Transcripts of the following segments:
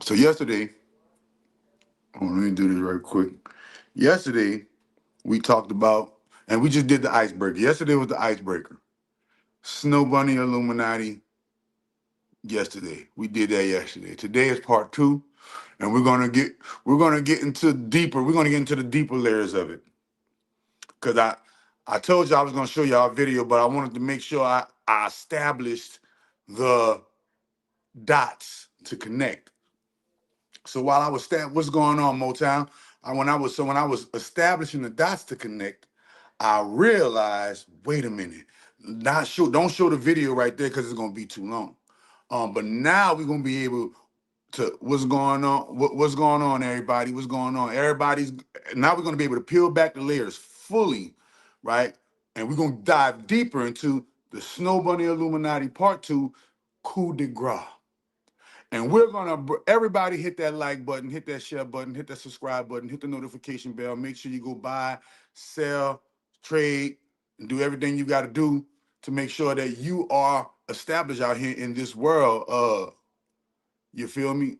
So yesterday, let me do this right quick. Yesterday, we talked about, and we just did the icebreaker. Yesterday was the icebreaker. Snow Bunny Illuminati, yesterday. We did that yesterday. Today is part two, and we're gonna get into deeper, we're gonna get into the deeper layers of it. Cause I told you I was gonna show y'all a video, but I wanted to make sure I established the dots to connect. So while I was what's going on, Motown? When I was establishing the dots to connect, I realized, wait a minute, don't show the video right there because it's gonna be too long. But now we're gonna be able to what's going on, what's going on, everybody, what's going on? Everybody's now we're gonna be able to peel back the layers fully, right? And we're gonna dive deeper into the Snow Bunny Illuminati Part 2, Coup de Gras. And we're gonna everybody hit that like button, hit that share button, hit that subscribe button, hit the notification bell. Make sure you go buy, sell, trade, and do everything you got to do to make sure that you are established out here in this world. You feel me?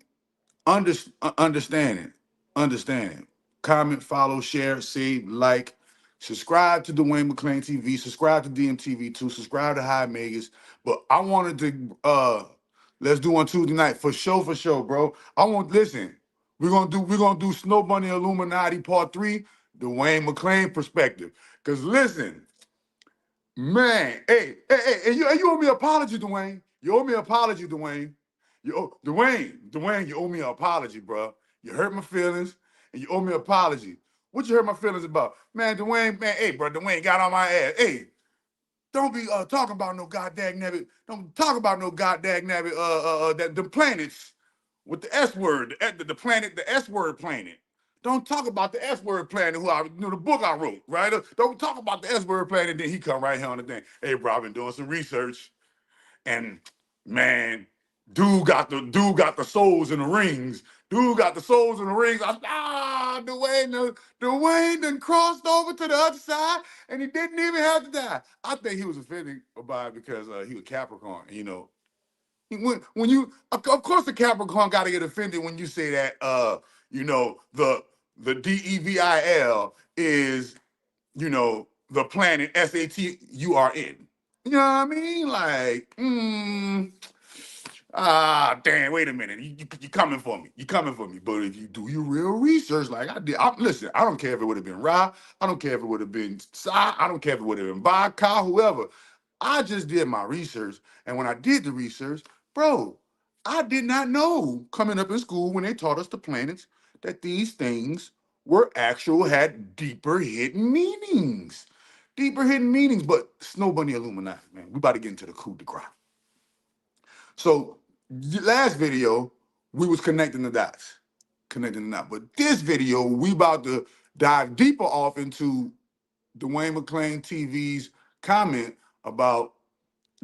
Understanding, understanding. Comment, follow, share, save, like, subscribe to Dwayne McClain TV, subscribe to DMTV2, subscribe to High Megas. But I wanted to let's do on Tuesday night for sure, bro. Listen, we're gonna do Snow Bunny Illuminati Part 3, Dwayne McClain perspective. Cause listen, man, hey, you owe me an apology, Dwayne. You owe me an apology, Dwayne. Dwayne, you owe me an apology, bro. You hurt my feelings, and you owe me an apology. What you hurt my feelings about? Man, Dwayne, man, hey, bro, Dwayne got on my ass. Hey, don't be talking about no goddamn nabbit. Don't talk about no goddamn nabbit, that the planets with the S word, the planet, the S word planet. Don't talk about the S word planet, the book I wrote, right? Don't talk about the S word planet, then he come right here on the thing. Hey, bro, I've been doing some research, and man, dude got the souls in the rings. Dude got the souls in the rings. Dwayne done crossed over to the other side, and he didn't even have to die. I think he was offended by it because he was Capricorn, you know. When you, of course, the Capricorn got to get offended when you say that, the DEVIL is, the planet SATURN. You know what I mean? Like, damn, wait a minute. You coming for me. You coming for me. But if you do your real research, like I did, listen, I don't care if it would have been Ra. I don't care if it would have been Sa. I don't care if it would have been Ba, Ka, whoever. I just did my research. And when I did the research, bro, I did not know coming up in school when they taught us the planets that these things had deeper hidden meanings. Deeper hidden meanings. But Snow Bunny Illuminati, man, we about to get into the coup de grace. So last video, we was connecting the dots. But this video, we about to dive deeper off into Dwayne McClain TV's comment about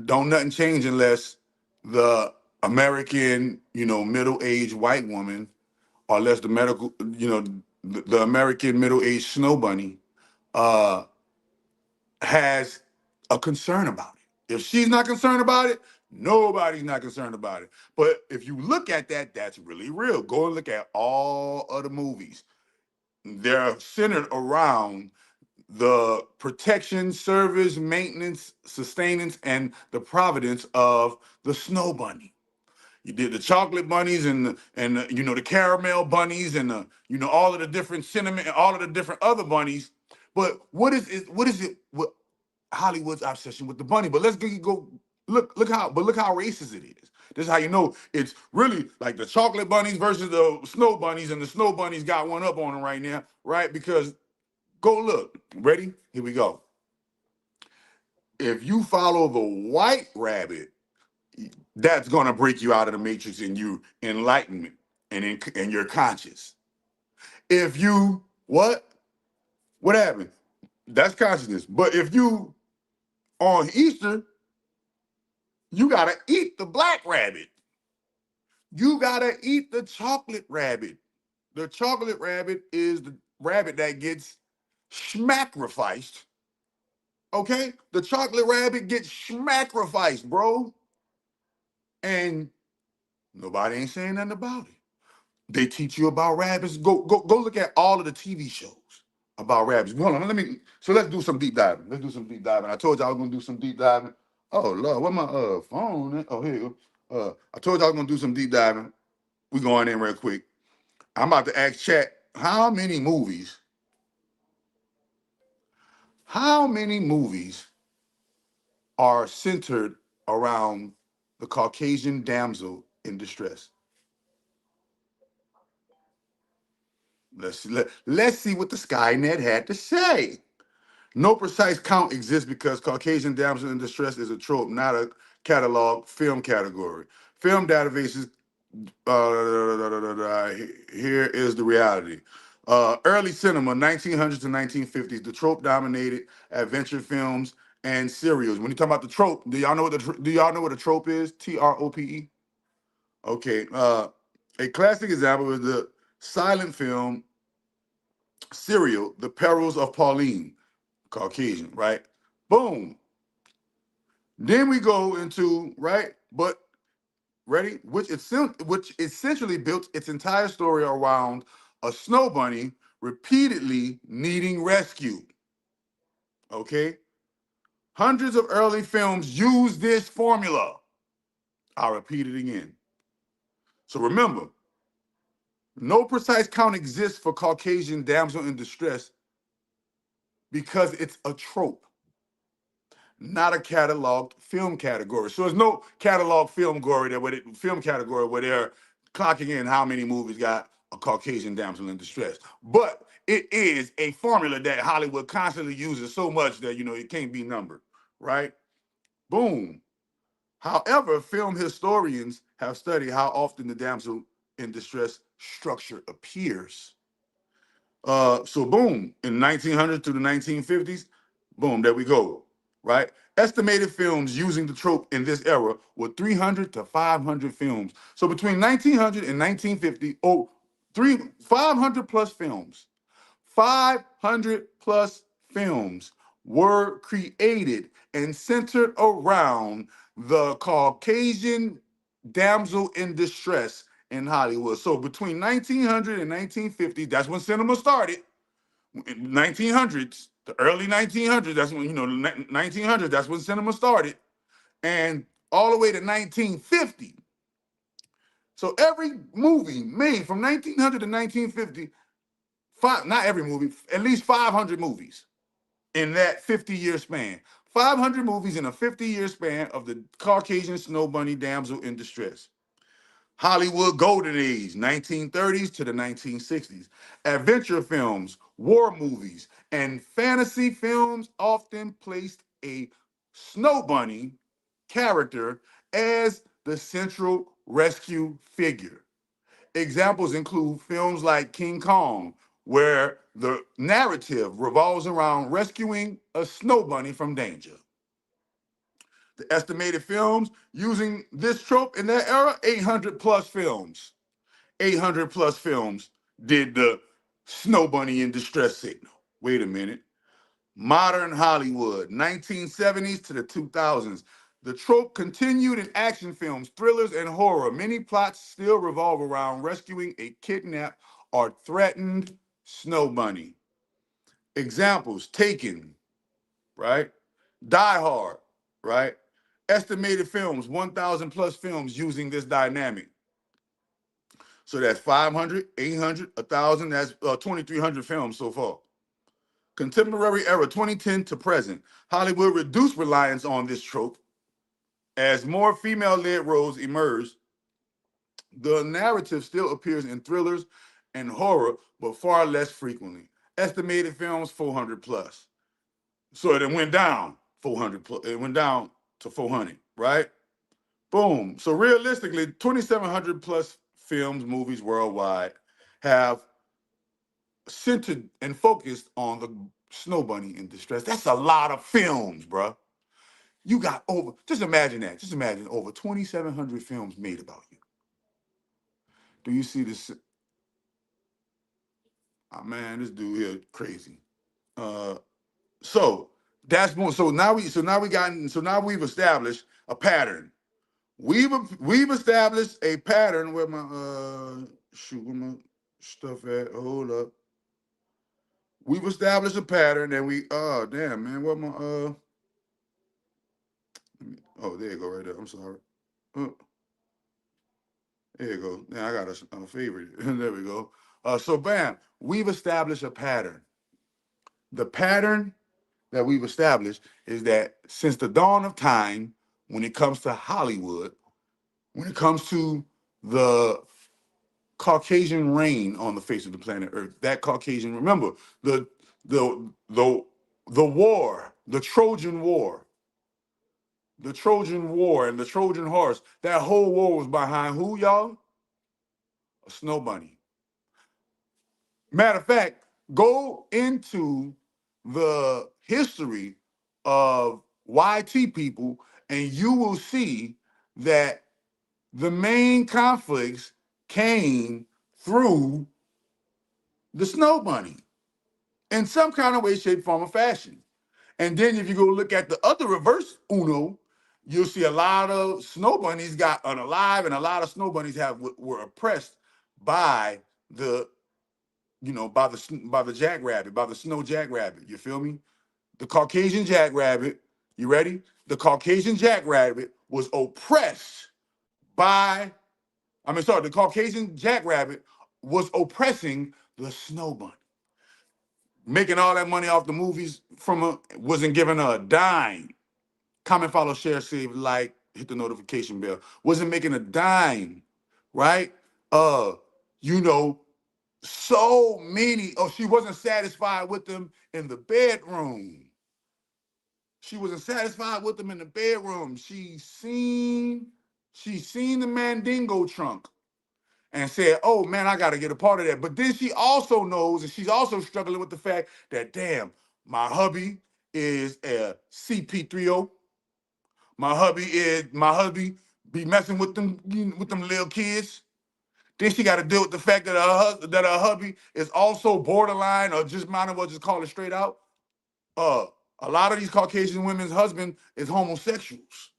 don't nothing change unless the American, middle-aged white woman, or less the medical, the American middle-aged snow bunny has a concern about it. If she's not concerned about it, nobody's not concerned about it. But if you look at that, that's really real. Go and look at all other movies. They're centered around the protection, service, maintenance, sustenance, and the providence of the snow bunny. You did the chocolate bunnies and the caramel bunnies and all of the different cinnamon and all of the different other bunnies. But what is it? What Hollywood's obsession with the bunny? But look how racist it is. This is how you know it's really like the chocolate bunnies versus the snow bunnies, and the snow bunnies got one up on them right now, right? Because go look. Ready? Here we go. If you follow the white rabbit, that's gonna break you out of the matrix and you enlightenment and you're conscious. If you what happened? That's consciousness. But if you on Easter, you gotta eat the black rabbit. You gotta eat the chocolate rabbit. The chocolate rabbit is the rabbit that gets schmacrificed. Okay? The chocolate rabbit gets schmacrificed, bro. And nobody ain't saying nothing about it. They teach you about rabbits. Go look at all of the TV shows about rabbits. Hold on, let's do some deep diving. Let's do some deep diving. I told you I was gonna do some deep diving. Oh Lord, what my phone at? Oh, here you go. I told you I was gonna do some deep diving. We going in real quick. I'm about to ask chat how many movies are centered around the Caucasian damsel in distress. Let's see what the Skynet had to say. No precise count exists because Caucasian damsel in distress is a trope, not a catalog film category. Film databases, here is the reality. Early cinema, 1900s to 1950s, the trope dominated adventure films and serials. When you talk about the trope, do y'all know what a trope is? TROPE? Okay. A classic example is the silent film serial, The Perils of Pauline, Caucasian, right? Boom. Then we go into, right? But ready? Which essentially built its entire story around a snow bunny repeatedly needing rescue. Okay? Hundreds of early films use this formula. I'll repeat it again. So remember, no precise count exists for Caucasian damsel in distress because it's a trope, not a cataloged film category. So there's no catalog film category where they're clocking in how many movies got a Caucasian damsel in distress. But it is a formula that Hollywood constantly uses so much that it can't be numbered, right? Boom. However, film historians have studied how often the damsel in distress structure appears. So boom, in 1900 to the 1950s, boom, there we go, right? Estimated films using the trope in this era were 300 to 500 films. So between 1900 and 1950, 500 plus films. 500 plus films were created and centered around the Caucasian damsel in distress in Hollywood. So between 1900 and 1950, that's when cinema started. In 1900s, the early 1900s, that's when, 1900s, that's when cinema started. And all the way to 1950. So every movie made from 1900 to 1950, not every movie, at least 500 movies in that 50-year span. 500 movies in a 50-year span of the Caucasian snow bunny damsel in distress. Hollywood golden age, 1930s to the 1960s. Adventure films, war movies, and fantasy films often placed a snow bunny character as the central rescue figure. Examples include films like King Kong, where the narrative revolves around rescuing a snow bunny from danger. The estimated films using this trope in that era, 800 plus films. 800 plus films did the snow bunny in distress signal. Wait a minute. Modern Hollywood, 1970s to the 2000s. The trope continued in action films, thrillers, and horror. Many plots still revolve around rescuing a kidnapped or threatened snow bunny. Examples, Taken, right? Die Hard, right? Estimated films, 1,000 plus films using this dynamic. So that's 500, 800, 1,000, that's 2,300 films so far. Contemporary era, 2010 to present, Hollywood reduced reliance on this trope. As more female-led roles emerge, the narrative still appears in thrillers and horror, but far less frequently. Estimated films, 400 plus. So it went down 400 plus. It went down to 400, right? Boom. So realistically, 2,700 plus films, movies worldwide have centered and focused on the snow bunny in distress. That's a lot of films, bro. You got just imagine that. Just imagine over 2,700 films made about you. Do you see this? Oh, man, this dude here crazy. So that's more. So now we've established a pattern. We've established a pattern where my Shoot, where my stuff at? Hold up. We've established a pattern, and we damn man, what my oh, there you go, right there. I'm sorry. Oh, there you go. Now I got a favorite. There we go. So bam, we've established a pattern. The pattern that we've established is that since the dawn of time, when it comes to Hollywood, when it comes to the Caucasian reign on the face of the planet Earth, that Caucasian, remember the the the the war, the Trojan War, the Trojan War and the Trojan horse, that whole war was behind who, y'all? A snow bunny. Matter of fact, go into the history of YT people and you will see that the main conflicts came through the snow bunny in some kind of way, shape, form, or fashion. And then if you go look at the other reverse Uno, you'll see a lot of snow bunnies got unalive, and a lot of snow bunnies were oppressed by the, by the jackrabbit, by the snow jackrabbit. You feel me? The Caucasian jackrabbit. You ready? The Caucasian jackrabbit was oppressed by. The Caucasian jackrabbit was oppressing the snow bunny, making all that money off the movies from wasn't giving her a dime. Comment, follow, share, save, like, hit the notification bell. Wasn't making a dime, right? You know, so many. Oh, she wasn't satisfied with them in the bedroom. She wasn't satisfied with them in the bedroom. She seen the Mandingo trunk and said, "Oh man, I got to get a part of that." But then she also knows, and she's also struggling with the fact that, damn, my hubby is a CP30. My hubby be messing with them little kids. Then she got to deal with the fact that her hubby is also borderline, or just might as well just call it straight out. Uh, a lot of these Caucasian women's husband is homosexuals.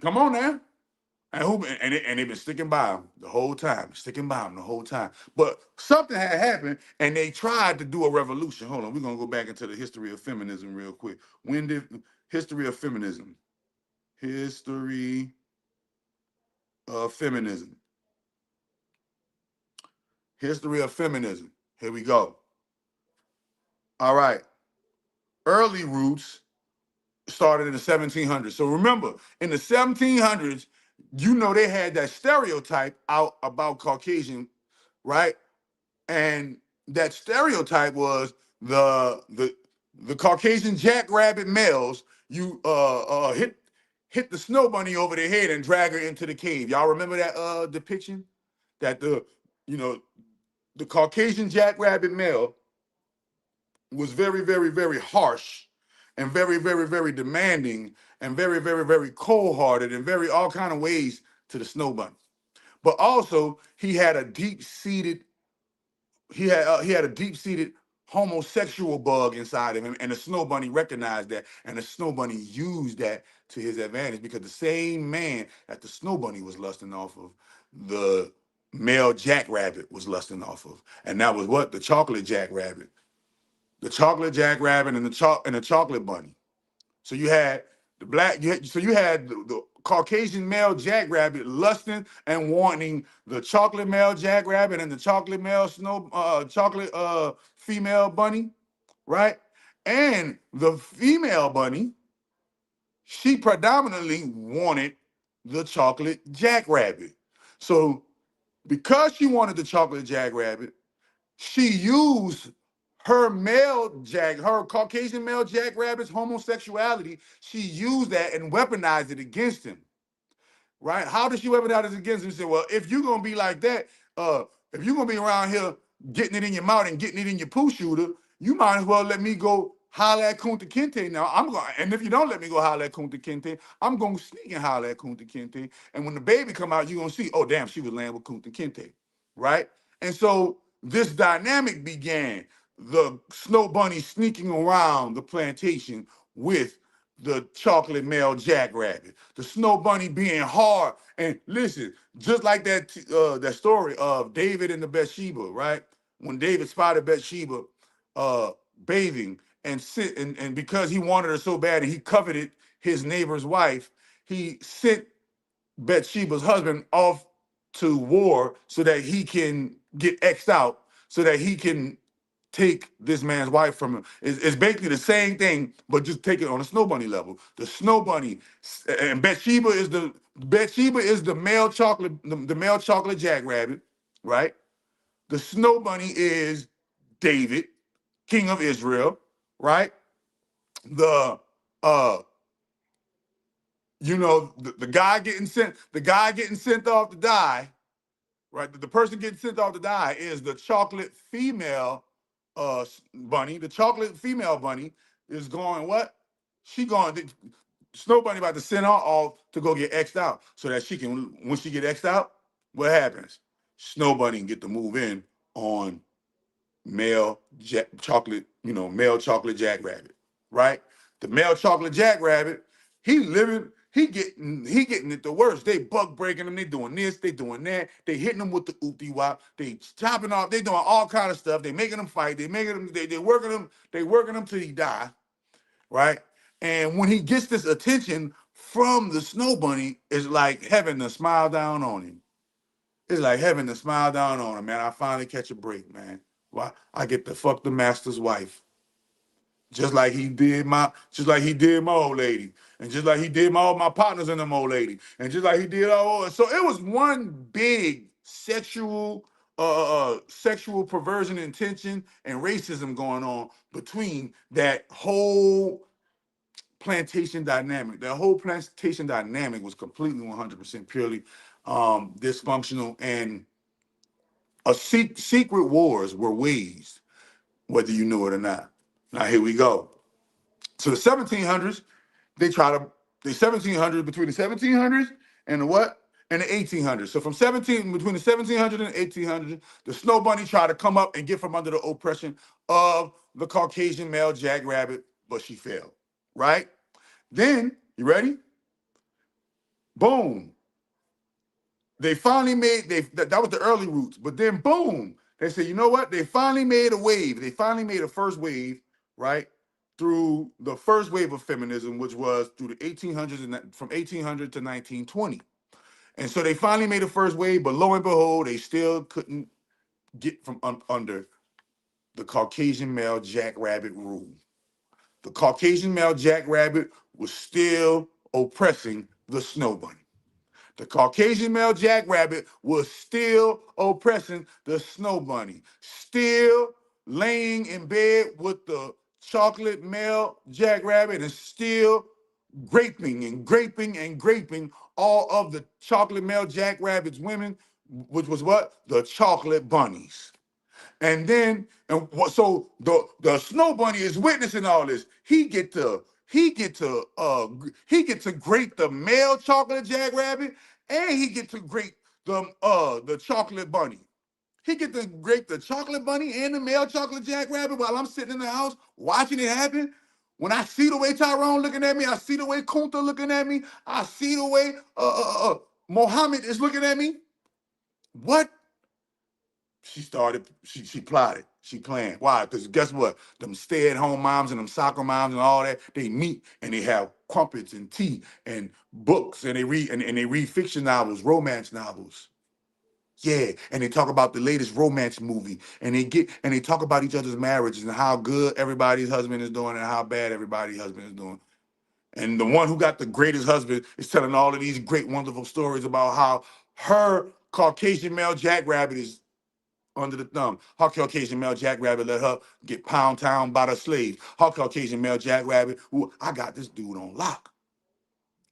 Come on now. And they've been sticking by him the whole time, sticking by him the whole time. But something had happened, and they tried to do a revolution. Hold on, we're gonna go back into the history of feminism real quick. When did history of feminism? History of feminism. History of feminism. Here we go. All right. Early roots started in the 1700s. So remember, in the 1700s, they had that stereotype out about Caucasian, right? And that stereotype was the Caucasian jackrabbit males. You hit the snow bunny over the head and drag her into the cave. Y'all remember that depiction? That you know the Caucasian jackrabbit male was very, very, very harsh and very, very, very demanding and very, very, very cold-hearted and very all kind of ways to the snow bunny. But also he had a deep-seated he had a deep-seated homosexual bug inside of him, and the snow bunny recognized that, and the snow bunny used that to his advantage, because the same man that the snow bunny was lusting off of, the male jackrabbit was lusting off of, and that was what? The chocolate jackrabbit. The chocolate jackrabbit and the chocolate bunny. So you had the Caucasian male jackrabbit lusting and wanting the chocolate male jackrabbit and the chocolate male chocolate female bunny, right? And the female bunny, she predominantly wanted the chocolate jackrabbit. So because she wanted the chocolate jackrabbit, she used her Caucasian male jackrabbit's homosexuality. She used that and weaponized it against him, right? How did she weaponize it against him? She said, well, if you're gonna be like that, if you're gonna be around here getting it in your mouth and getting it in your poo shooter, you might as well let me go holler at Kunta Kinte now. And if you don't let me go holler at Kunta Kinte, I'm gonna sneak and holler at Kunta Kinte. And when the baby come out, you're gonna see, oh damn, she was laying with Kunta Kinte, right? And so this dynamic began. The snow bunny sneaking around the plantation with the chocolate male jackrabbit. The Snow Bunny being hard. And listen, just like that story of David and the Bathsheba, right? When David spotted Bathsheba bathing and because he wanted her so bad and he coveted his neighbor's wife, he sent Bathsheba's husband off to war so that he can get X'd out, so that he can take this man's wife from him. It's basically the same thing, but just take it on a Snow Bunny level. The Snow Bunny and Bathsheba is the male chocolate, the male chocolate jackrabbit, right? The Snow Bunny is David, king of Israel, right? The the guy getting sent off to die, right? The person getting sent off to die is the chocolate female bunny. The chocolate female bunny is going what? She going Snow Bunny about to send her off to go get X'd out so that she can, when she get X'd out, what happens? Snow Bunny can get to move in on male chocolate jackrabbit, right? The male chocolate jackrabbit, he getting it the worst. They bug breaking him, they doing this, they doing that, they hitting him with the oopty wop, they chopping off, they doing all kind of stuff, they making him fight, they working him till he die, right? And when he gets this attention from the Snow Bunny, it's like heaven to smile down on him. It's like heaven to smile down on him, man. I finally catch a break, man. Why? I get to fuck the master's wife. Just like he did my old lady. And just like he did all my partners in them old lady. And just like he did so it was one big sexual perversion and tension and racism going on between that whole plantation dynamic. That whole plantation dynamic was completely 100% purely dysfunctional, and secret wars were waged, whether you knew it or not. Now here we go. So the 1700s, the 1700s, between the 1700s and the what? And the 1800s. So between the 1700s and the 1800s, the Snow Bunny tried to come up and get from under the oppression of the Caucasian male jackrabbit, but she failed, right? Then, you ready? Boom. They finally that was the early roots, but then boom, they said, you know what? They finally made a wave. They finally made a first wave, right? Through the first wave of feminism, which was through the 1800s and from 1800 to 1920. And so they finally made a first wave, but lo and behold, they still couldn't get from under the Caucasian male jackrabbit rule. The Caucasian male jackrabbit was still oppressing the Snow Bunny. The Caucasian male jackrabbit was still oppressing the Snow Bunny, still laying in bed with the chocolate male jackrabbit and still graping and graping and graping all of the chocolate male jackrabbit's women, which was what? The chocolate bunnies. And then, so the Snow Bunny is witnessing all this. He get to grape the male chocolate jackrabbit, and he get to grape the chocolate bunny. He get to grape the chocolate bunny and the male chocolate jackrabbit while I'm sitting in the house watching it happen. When I see the way Tyrone looking at me, I see the way Kunta looking at me, I see the way Mohammed is looking at me. What? She plotted, she planned. Why? Because guess what? Them stay-at-home moms and them soccer moms and all that, they meet and they have crumpets and tea and books, and they read fiction novels, romance novels. Yeah, and they talk about the latest romance movie, and they talk about each other's marriages and how good everybody's husband is doing and how bad everybody's husband is doing. And the one who got the greatest husband is telling all of these great, wonderful stories about how her Caucasian male jackrabbit is under the thumb. Her Caucasian male jackrabbit let her get pound town by the slaves. Her Caucasian male jackrabbit, ooh, I got this dude on lock.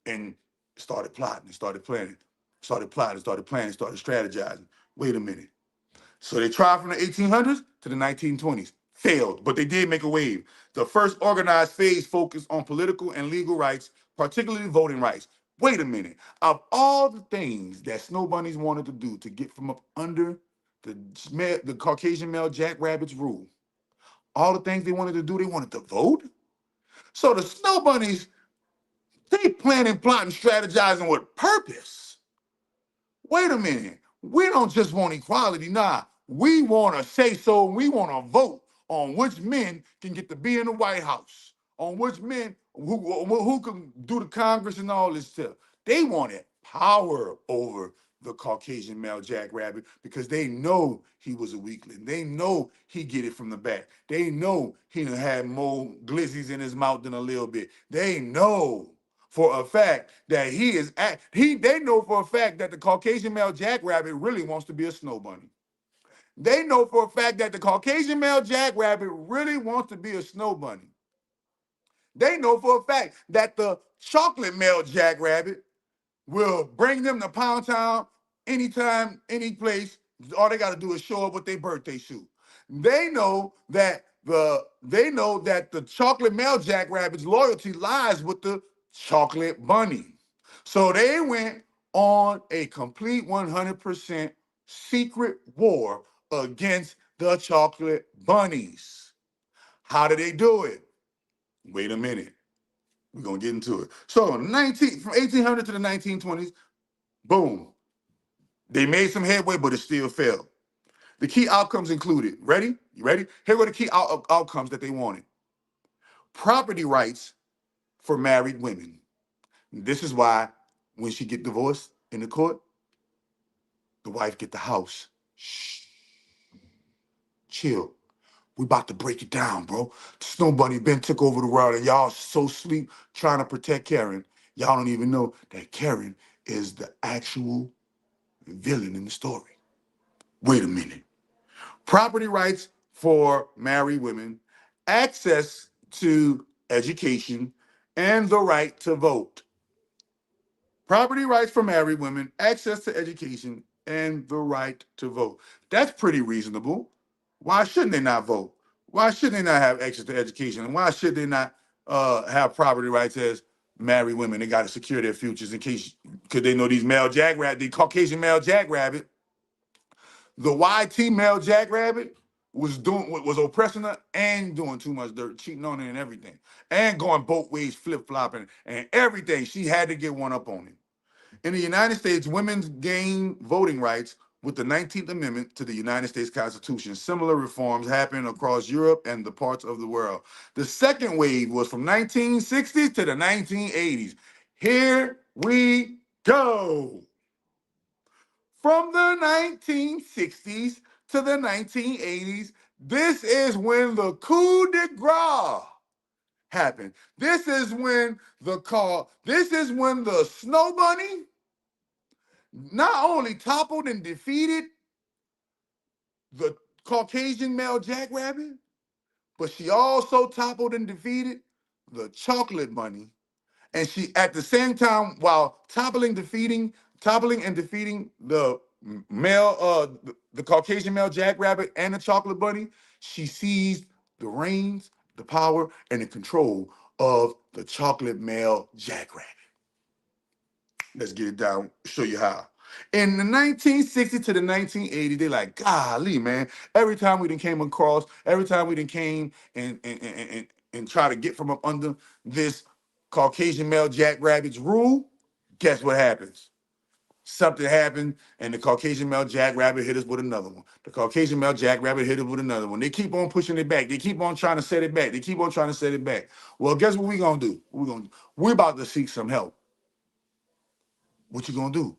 And started plotting, started planning, started plotting, started planning, started strategizing. Wait a minute. So they tried from the 1800s to the 1920s. Failed, but they did make a wave. The first organized phase focused on political and legal rights, particularly voting rights. Wait a minute. Of all the things that Snow Bunnies wanted to do to get from up under the Caucasian male jackrabbit's rule, all the things they wanted to do, they wanted to vote. So the Snow Bunnies They planning, plotting, strategizing with purpose. Wait a minute. We don't just want equality. Nah, we want to say so. We want to vote on which men can get to be in the White House, on which men who can do the Congress and all this stuff. They wanted power over the Caucasian male jackrabbit because they know he was a weakling. They know he get it from the back. They know he done had more glizzies in his mouth than a little bit. They know for a fact that they know for a fact that the Caucasian male jackrabbit really wants to be a snow bunny. They know for a fact that the Caucasian male jackrabbit really wants to be a snow bunny. They know for a fact that the chocolate male jackrabbit will bring them to Pound Town anytime, any place. All they got to do is show up with their birthday suit. They know that the chocolate male jackrabbit's loyalty lies with the chocolate bunny. So they went on a complete 100% secret war against the chocolate bunnies. How did they do it? Wait a minute. We're going to get into it. So from 1800 to the 1920s, boom, they made some headway, but it still failed. The key outcomes included, ready? You ready? Here were the key outcomes that they wanted. Property rights for married women. This is why when she get divorced in the court, the wife get the house. Shh, chill. We about to break it down, bro. The Snow Bunny Ben took over the world and y'all so sleep trying to protect Karen. Y'all don't even know that Karen is the actual villain in the story. Wait a minute. Property rights for married women, access to education, and the right to vote. Property rights for married women, access to education, and the right to vote. That's pretty reasonable. Why shouldn't they not vote? Why shouldn't they not have access to education? And why should they not have property rights as married women? They got to secure their futures in case, because they know these the Caucasian male jackrabbit, the YT male jackrabbit was oppressing her and doing too much dirt, cheating on her and everything, and going both ways, flip flopping and everything. She had to get one up on him. In the United States, women gained voting rights with the 19th Amendment to the United States Constitution. Similar reforms happened across Europe and the parts of the world. The second wave was from 1960s to the 1980s. Here we go. From the 1960s to the 1980s, this is when the coup de grace happened. This is when the Snow Bunny not only toppled and defeated the Caucasian male jackrabbit, but she also toppled and defeated the chocolate bunny. And she, at the same time, while toppling and defeating the the Caucasian male jackrabbit and the chocolate bunny, she seized the reins, the power, and the control of the chocolate male jackrabbit. Let's get it down, show you how. In the 1960s to the 1980s, they like, golly, man, every time we done came across, every time we done came and try to get from up under this Caucasian male jackrabbit's rule, guess what happens? Something happened, and the Caucasian male jackrabbit hit us with another one. The Caucasian male jackrabbit hit us with another one. They keep on pushing it back. They keep on trying to set it back. They keep on trying to set it back. Well, guess what we're gonna do? We're about to seek some help. What you gonna do?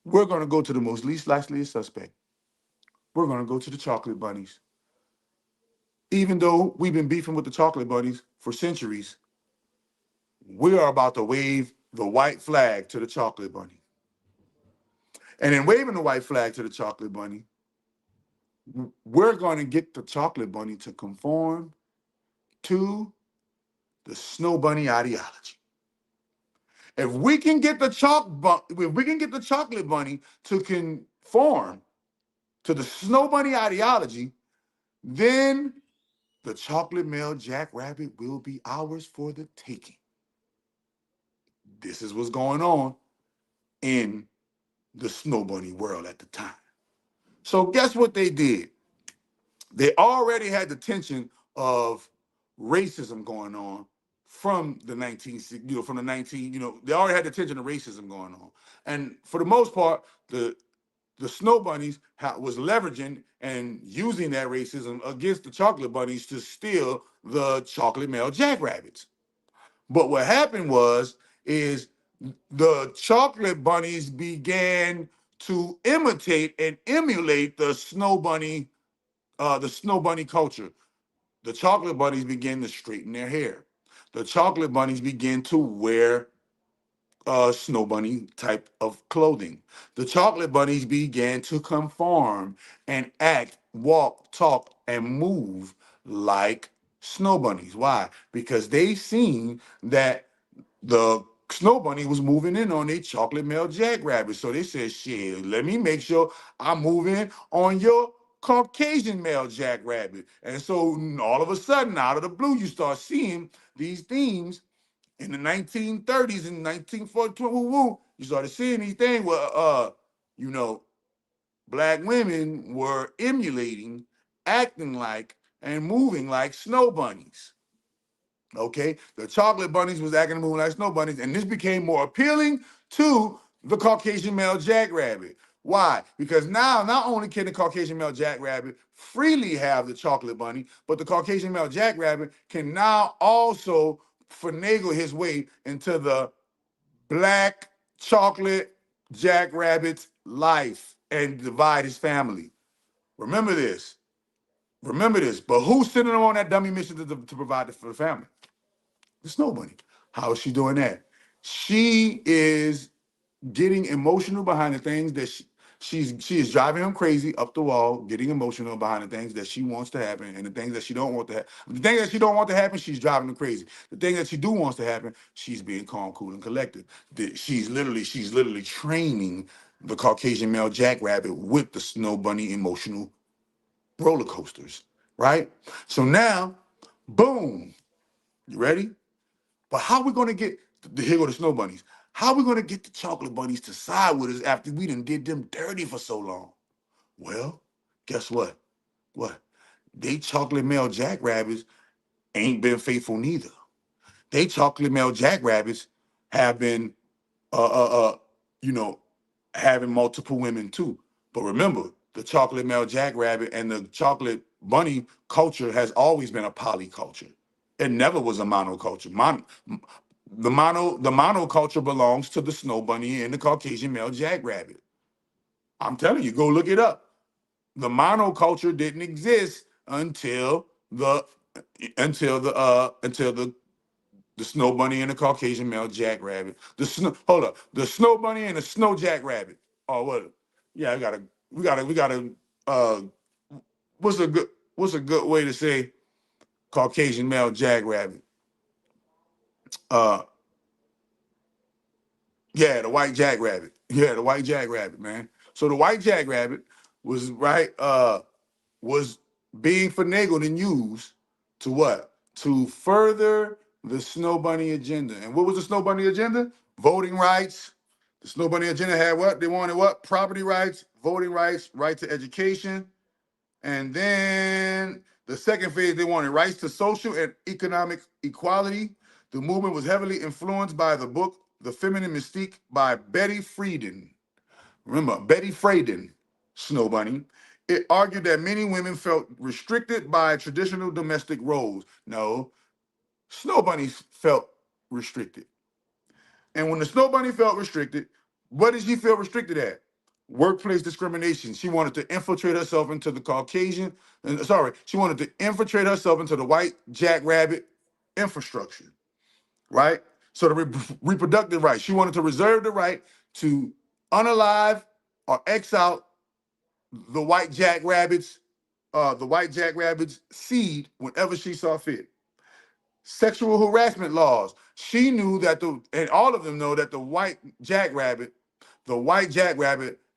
We're gonna go to the most least likely suspect. We're gonna go to the chocolate bunnies. Even though we've been beefing with the chocolate bunnies for centuries, we are about to wave the white flag to the chocolate bunny. And in waving the white flag to the chocolate bunny, we're going to get the chocolate bunny to conform to the Snow Bunny ideology. If we can get the chocolate bunny to conform to the Snow Bunny ideology, then the chocolate male jackrabbit will be ours for the taking. This is what's going on in the Snow Bunny world at the time. So guess what they did? They already had the tension of racism going on from the 19, they already had the tension of racism going on. And for the most part, the Snow Bunnies was leveraging and using that racism against the Chocolate Bunnies to steal the chocolate male jackrabbits. But what happened is the Chocolate Bunnies began to imitate and emulate the Snow Bunny culture. The Chocolate Bunnies began to straighten their hair. The Chocolate Bunnies began to wear Snow Bunny type of clothing. The Chocolate Bunnies began to conform and act, walk, talk, and move like Snow Bunnies. Why? Because they seen that the Snow Bunny was moving in on a chocolate male jackrabbit. So they said, shit, let me make sure I move in on your Caucasian male jackrabbit. And so all of a sudden, out of the blue, you start seeing these themes in the 1930s and 1940s, you started seeing these things where, you know, black women were emulating, acting like, and moving like snow bunnies. Okay, the chocolate bunnies was acting and moving like snow bunnies, and this became more appealing to the Caucasian male jackrabbit. Why? Because now not only can the Caucasian male jackrabbit freely have the chocolate bunny, but the Caucasian male jackrabbit can now also finagle his way into the black chocolate jackrabbit's life and divide his family. Remember this. Remember this. But who's sending him on that dummy mission to provide for the family? The Snow Bunny. How is she doing that? She is getting emotional behind the things that she is driving him crazy up the wall, getting emotional behind the things that she wants to happen and the things that she don't want to happen. The things that she don't want to happen, she's driving him crazy. The thing that she do wants to happen, she's being calm, cool, and collected. She's literally training the Caucasian male jackrabbit with the Snow Bunny emotional roller coasters, right? So now, boom, you ready? But how we gonna get, here go the Snow Bunnies, how we gonna get the Chocolate Bunnies to side with us after we done did them dirty for so long? Well, guess what? What? They chocolate male jackrabbits ain't been faithful neither. They chocolate male jackrabbits have been, uh, uh, uh, you know, having multiple women too. But remember, the chocolate male jackrabbit and the chocolate bunny culture has always been a polyculture. It never was a monoculture. The monoculture belongs to the Snow Bunny and the Caucasian male jackrabbit. I'm telling you, go look it up. The monoculture didn't exist the until the Snow Bunny and the Caucasian male jackrabbit. The Snow Bunny and the Snow Jackrabbit. Oh, what? Yeah, we gotta. Uh, what's a good way to say Caucasian male jackrabbit? Uh, yeah, the white jackrabbit. Yeah, the white jackrabbit, man. So the white jackrabbit was right. Was being finagled and used to what? To further the Snow Bunny agenda. And what was the Snow Bunny agenda? Voting rights. The Snow Bunny agenda had what? They wanted what? Property rights, voting rights, right to education. And then the second phase, they wanted rights to social and economic equality. The movement was heavily influenced by the book, The Feminine Mystique by Betty Friedan. Remember, Betty Friedan, Snow Bunny. It argued that many women felt restricted by traditional domestic roles. No, Snow Bunny felt restricted. And when the Snow Bunny felt restricted, what did she feel restricted at? Workplace discrimination. She wanted to infiltrate herself into the she wanted to infiltrate herself into the white jackrabbit infrastructure, right? So the reproductive rights. She wanted to reserve the right to unalive or X out the white jackrabbit's seed whenever she saw fit. Sexual harassment laws. She knew that and all of them know that the white jackrabbit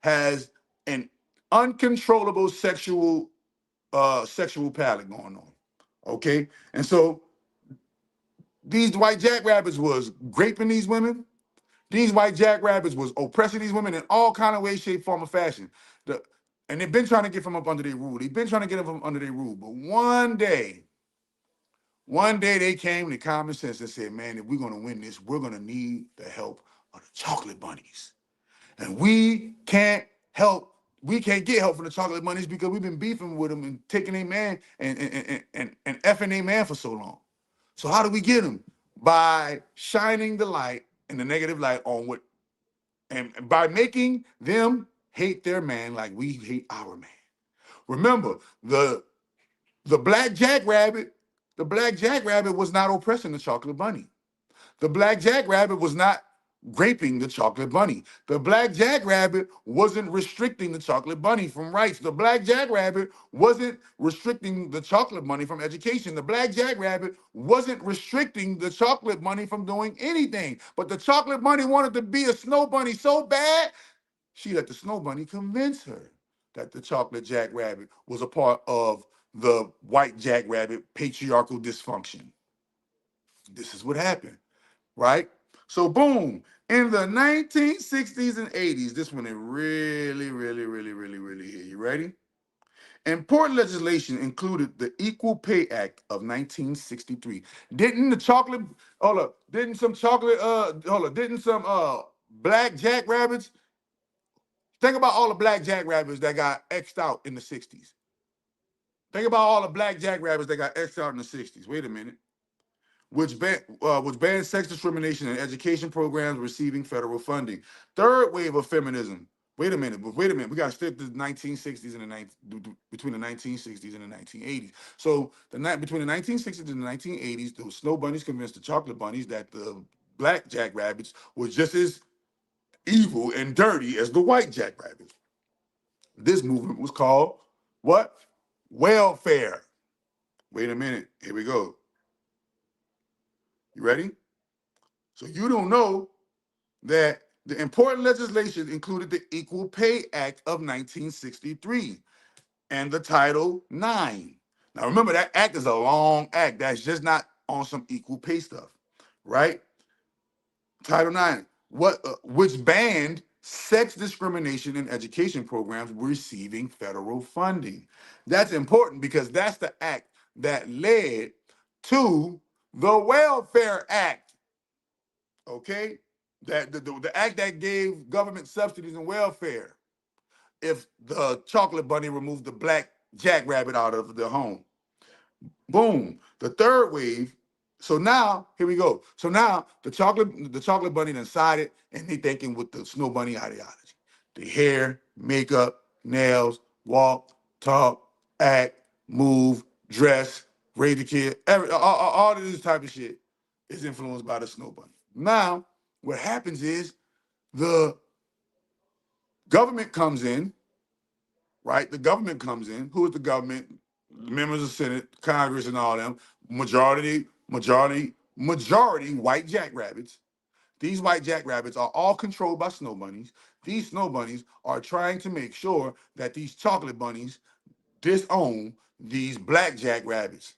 has an uncontrollable sexual palate going on. Okay, and so these white jackrabbits was raping these women. These white jackrabbits was oppressing these women in all kind of ways, shape, form, or fashion. And they've been trying to get from up under their rule. They've been trying to get them from under their rule. But one day, One day they came to common sense and said, man, if we're going to win this, we're going to need the help of the chocolate bunnies. And we can't get help from the chocolate bunnies because we've been beefing with them and taking a man and effing a man for so long. So how do we get them? By shining the light and the negative light on what, and by making them hate their man like we hate our man. Remember, the black jackrabbit, the black jackrabbit was not oppressing the chocolate bunny. The black jackrabbit was not raping the chocolate bunny. The black jackrabbit wasn't restricting the chocolate bunny from rights. The black jackrabbit wasn't restricting the chocolate bunny from education. The black jackrabbit wasn't restricting the chocolate bunny from doing anything. But the chocolate bunny wanted to be a snow bunny so bad, she let the snow bunny convince her that the chocolate jackrabbit was a part of the white jackrabbit patriarchal dysfunction. This is what happened, right? So boom, in the 1960s and 80s, this one is really hit. You ready? Important legislation included the Equal Pay Act of 1963. Didn't the chocolate, hold up, didn't some chocolate, hold up, didn't some black jackrabbits, think about all the black jackrabbits that got X'd out in the 60s. Think about all the black jackrabbits that got X'd out in the 60s. Wait a minute. Which banned sex discrimination in education programs receiving federal funding. Third wave of feminism. Wait a minute. We got to stick to the 1960s and between the 1960s and the 1980s. So between the 1960s and the 1980s, the snow bunnies convinced the chocolate bunnies that the black jackrabbits was just as evil and dirty as the white jackrabbits. This movement was called what? Welfare. Wait a minute. Here we go. You ready? So you don't know that the important legislation included the Equal Pay Act of 1963 and the Title IX. Now remember, that act is a long act. That's just not on some equal pay stuff, right? Title IX, which banned sex discrimination in education programs receiving federal funding. That's important because that's the act that led to the Welfare Act, okay? The act that gave government subsidies and welfare if the chocolate bunny removed the black jackrabbit out of the home. Boom. The third wave. So now, here we go. So now the chocolate bunny decided, and they thinking with the snow bunny ideology. The hair, makeup, nails, walk, talk, act, move, dress, raise the kid, all of this type of shit is influenced by the snow bunny. Now, what happens is the government comes in, right? The government comes in. Who is the government? The members of the Senate, Congress, and all them. Majority white jackrabbits. These white jackrabbits are all controlled by snow bunnies. These snow bunnies are trying to make sure that these chocolate bunnies disown these black jackrabbits.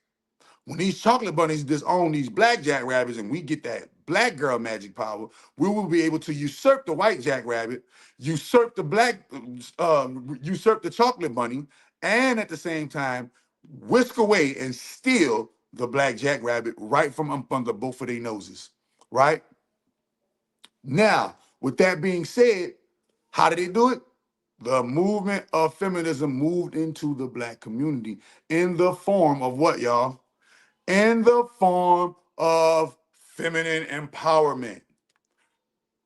When these chocolate bunnies disown these black jackrabbits and we get that black girl magic power, we will be able to usurp the white jackrabbit, usurp the chocolate bunny, and at the same time, whisk away and steal the black jackrabbit right from up under both of their noses, right? Now, with that being said, how did they do it? The movement of feminism moved into the black community in the form of what, y'all? In the form of feminine empowerment.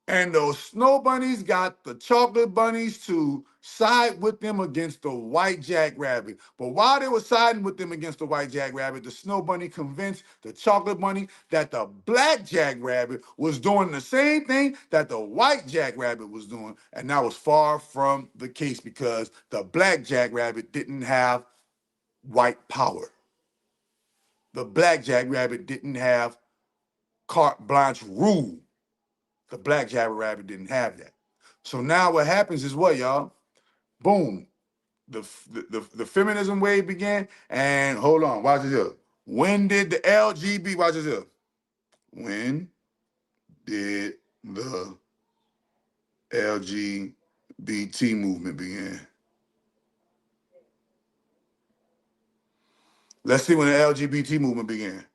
And those snow bunnies got the chocolate bunnies to side with them against the white jackrabbit. But while they were siding with them against the white jackrabbit, the snow bunny convinced the chocolate bunny that the black jackrabbit was doing the same thing that the white jackrabbit was doing. And that was far from the case because the black jackrabbit didn't have white power. The black jackrabbit didn't have carte blanche rule. The black jackrabbit didn't have that. So now what happens is what, y'all? Boom. The feminism wave began, and hold on, watch this here. When did the LGBT, watch this here. When did the LGBT movement begin? Let's see when the LGBT movement began.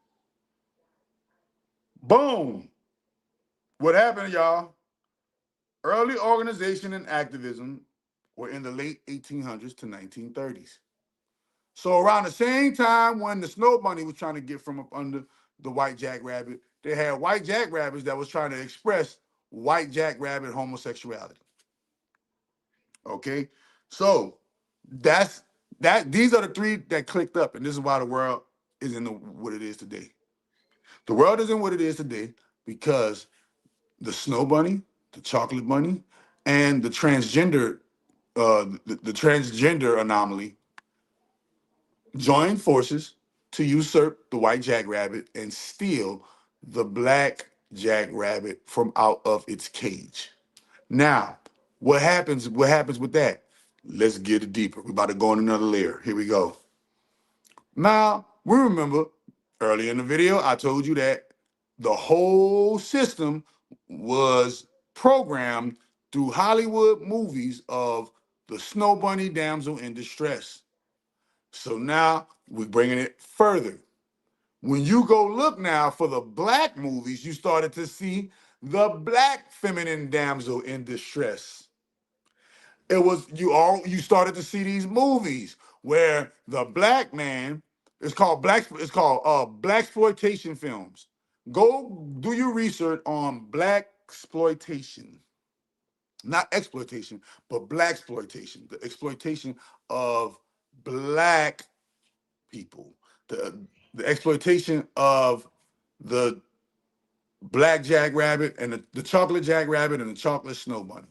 Boom. What happened, y'all? Early organization and activism were in the late 1800s to 1930s. So around the same time when the Snow Bunny was trying to get from up under the white jackrabbit, they had white jackrabbits that was trying to express white jackrabbit homosexuality. Okay, so that's that. These are the three that clicked up, and this is why the world isn't what it is today. The world isn't what it is today because the Snow Bunny, the Chocolate Bunny, and the transgender, the transgender anomaly joined forces to usurp the white jackrabbit and steal the black jackrabbit from out of its cage. Now, what happens? What happens with that? Let's get it deeper. We're about to go on another layer. Here we go. Now, we remember earlier in the video, I told you that the whole system was programmed through Hollywood movies of the Snow Bunny damsel in distress. So now we're bringing it further. When you go look now for the black movies, you started to see the black feminine damsel in distress. It was you started to see these movies where the black man it's called black exploitation films. Go do your research on black exploitation, not exploitation, but black exploitation, the exploitation of black people, the exploitation of the black jackrabbit and the chocolate jackrabbit and the chocolate snow bunny.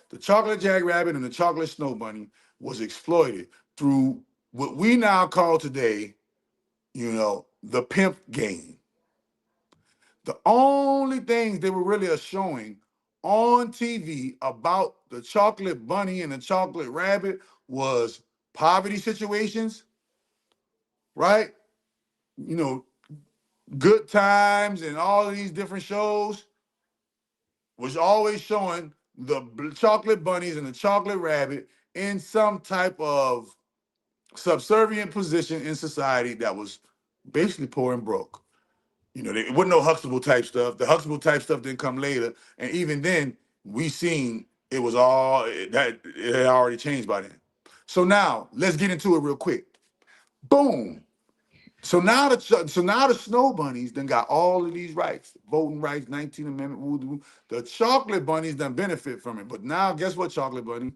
The chocolate jackrabbit and the chocolate snow bunny was exploited through what we now call today, the pimp game. The only things they were really showing on TV about the chocolate bunny and the chocolate rabbit was poverty situations, right? You know, Good Times and all of these different shows was always showing the chocolate bunnies and the chocolate rabbit in some type of subservient position in society that was basically poor and broke. There wasn't no Huxtable type stuff. The Huxtable type stuff didn't come later, and even then, we seen it was all that it had already changed by then. So now let's get into it real quick. Boom. So now the Snow Bunnies then got all of these rights, voting rights, 19th Amendment, woo. The Chocolate Bunnies done benefit from it. But now, guess what, Chocolate Bunny?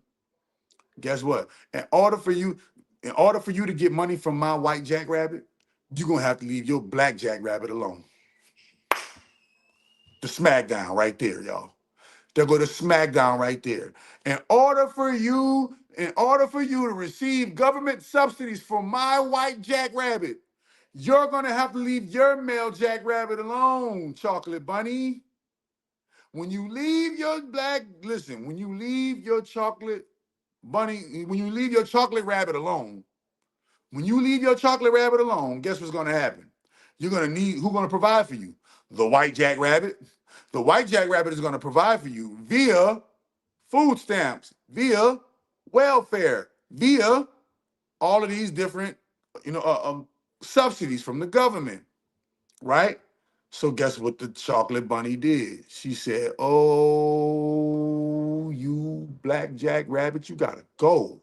Guess what? In order for you to get money from my white jackrabbit, you're gonna have to leave your black jackrabbit alone. The smackdown right there, y'all. They'll go to smackdown right there. In order for you to receive government subsidies from my white jackrabbit, you're gonna have to leave your male jackrabbit alone, Chocolate Bunny. When you leave your when you leave your chocolate bunny, when you leave your chocolate rabbit alone, guess what's gonna happen? You're gonna need who's gonna provide for you? The white jackrabbit. The white jackrabbit is gonna provide for you via food stamps, via welfare, via all of these different, subsidies from the government, right? So guess what the chocolate bunny did? She said, "Oh, you black jackrabbit, you gotta go.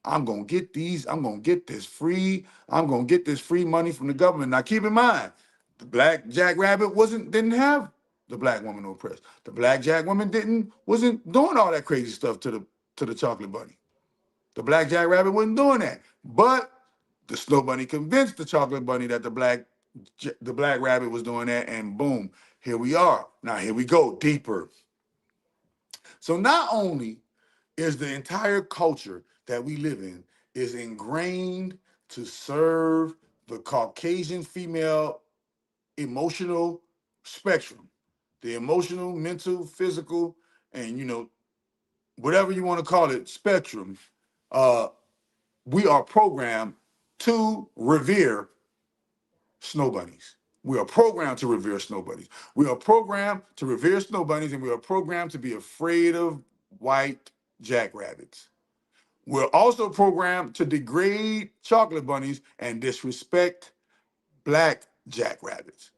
I'm gonna get these. I'm gonna get this free. I'm gonna get this free money from the government." Now, keep in mind, the black jackrabbit didn't have the black woman oppressed. The black jack woman wasn't doing all that crazy stuff to the chocolate bunny. The black jackrabbit wasn't doing that. But the snow bunny convinced the chocolate bunny that the black rabbit was doing that, and boom, here we are. Now here we go deeper. So not only is the entire culture that we live in is ingrained to serve the Caucasian female emotional spectrum, the emotional, mental, physical, and whatever you want to call it, spectrum. We are programmed to revere snow bunnies. We are programmed to revere snow bunnies. We are programmed to revere snow bunnies, and we are programmed to be afraid of white jackrabbits. We're also programmed to degrade chocolate bunnies and disrespect black jackrabbits.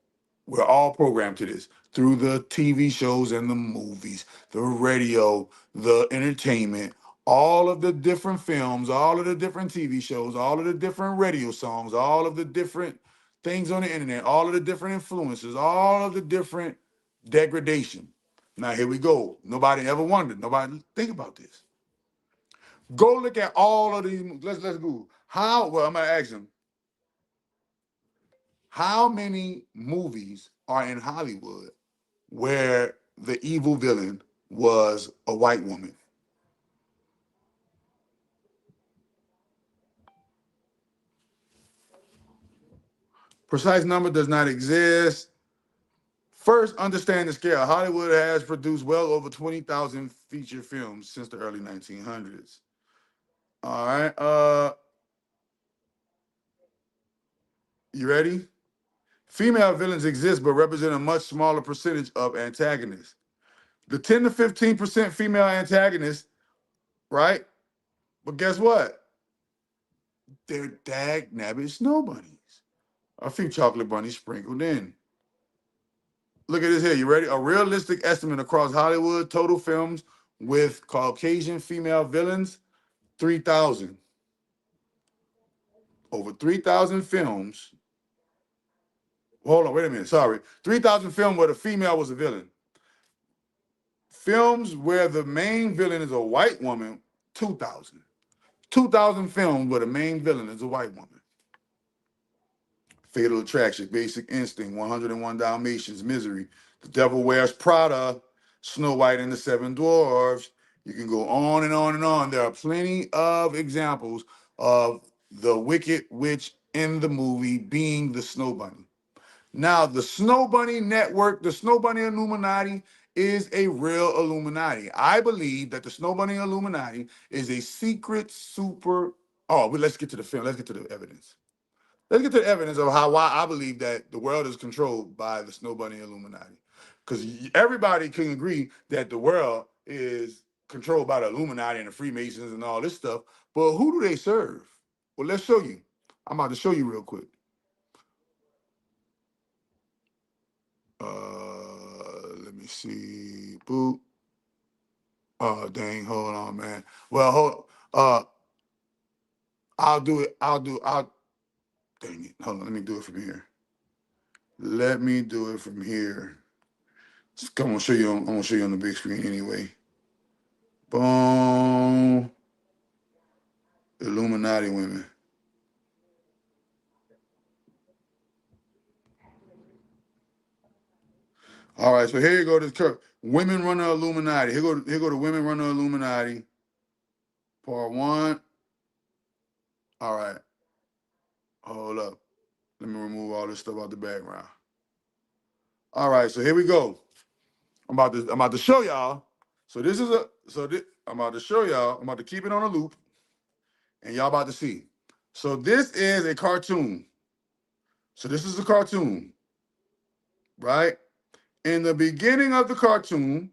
We're all programmed to this through the TV shows and the movies, the radio, the entertainment, all of the different films, all of the different TV shows, all of the different radio songs, all of the different things on the internet, all of the different influences, all of the different degradation. Now here we go. Nobody ever wondered. Nobody think about this. Go look at all of these. Let's go. How? Well, I'm gonna ask them. How many movies are in Hollywood where the evil villain was a white woman? Precise number does not exist. First, understand the scale. Hollywood has produced well over 20,000 feature films since the early 1900s. All right. You ready? Female villains exist, but represent a much smaller percentage of antagonists. The 10 to 15% female antagonists, right? But guess what? They're dag nabbit snow bunnies. A few chocolate bunnies sprinkled in. Look at this here. You ready? A realistic estimate across Hollywood total films with Caucasian female villains, 3,000. Over 3,000 films. Hold on, wait a minute. Sorry. 3,000 films where the female was a villain. Films where the main villain is a white woman, 2,000. 2,000 films where the main villain is a white woman. Fatal Attraction, Basic Instinct, 101 Dalmatians, Misery, The Devil Wears Prada, Snow White and the Seven Dwarfs. You can go on and on and on. There are plenty of examples of the Wicked Witch in the movie being the Snow Bunny. Now, the Snow Bunny Network, the Snow Bunny Illuminati, is a real Illuminati. I believe that the Snow Bunny Illuminati is a secret super. Oh, but let's get to the film. Let's get to the evidence. Let's get to the evidence of why I believe that the world is controlled by the Snow Bunny Illuminati. Because everybody can agree that the world is controlled by the Illuminati and the Freemasons and all this stuff. But who do they serve? Well, let's show you. I'm about to show you real quick. Let me see. Boop. Oh, dang. Hold on, man. Well, I'll do it. Dang it. Hold on. Let me do it from here. Let me do it from here. I'm gonna show you. I'm gonna show you on the big screen anyway. Boom. Illuminati women. All right. So here you go. This women run the Illuminati. Here go the women run the Illuminati. Part one. All right. Hold up. Let me remove all this stuff out the background. All right. So here we go. I'm about to show y'all. So this is I'm about to show y'all. I'm about to keep it on a loop, and y'all about to see. So this is a cartoon. So this is a cartoon, right? In the beginning of the cartoon,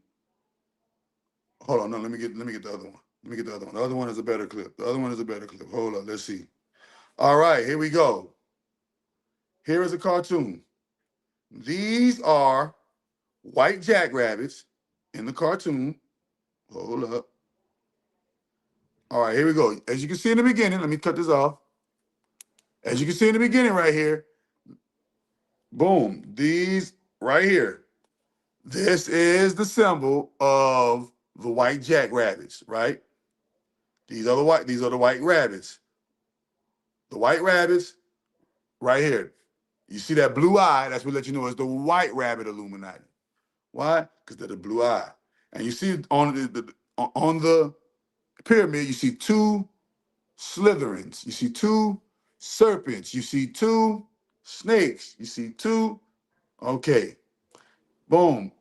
hold on, no, let me get the other one. Let me get the other one. The other one is a better clip. The other one is a better clip. Hold on, let's see. All right, here we go. Here is a cartoon. These are white jackrabbits in the cartoon. Hold up. All right, here we go. As you can see in the beginning, let me cut this off. As you can see in the beginning right here, boom, these right here. This is the symbol of the white jackrabbits, right? These are the white rabbits. The white rabbits right here. You see that blue eye? That's what let you know it's the white rabbit Illuminati. Why? Because they're the blue eye. And you see on the pyramid, you see two Slytherins. You see two serpents. You see two snakes. You see two. Okay. Boom.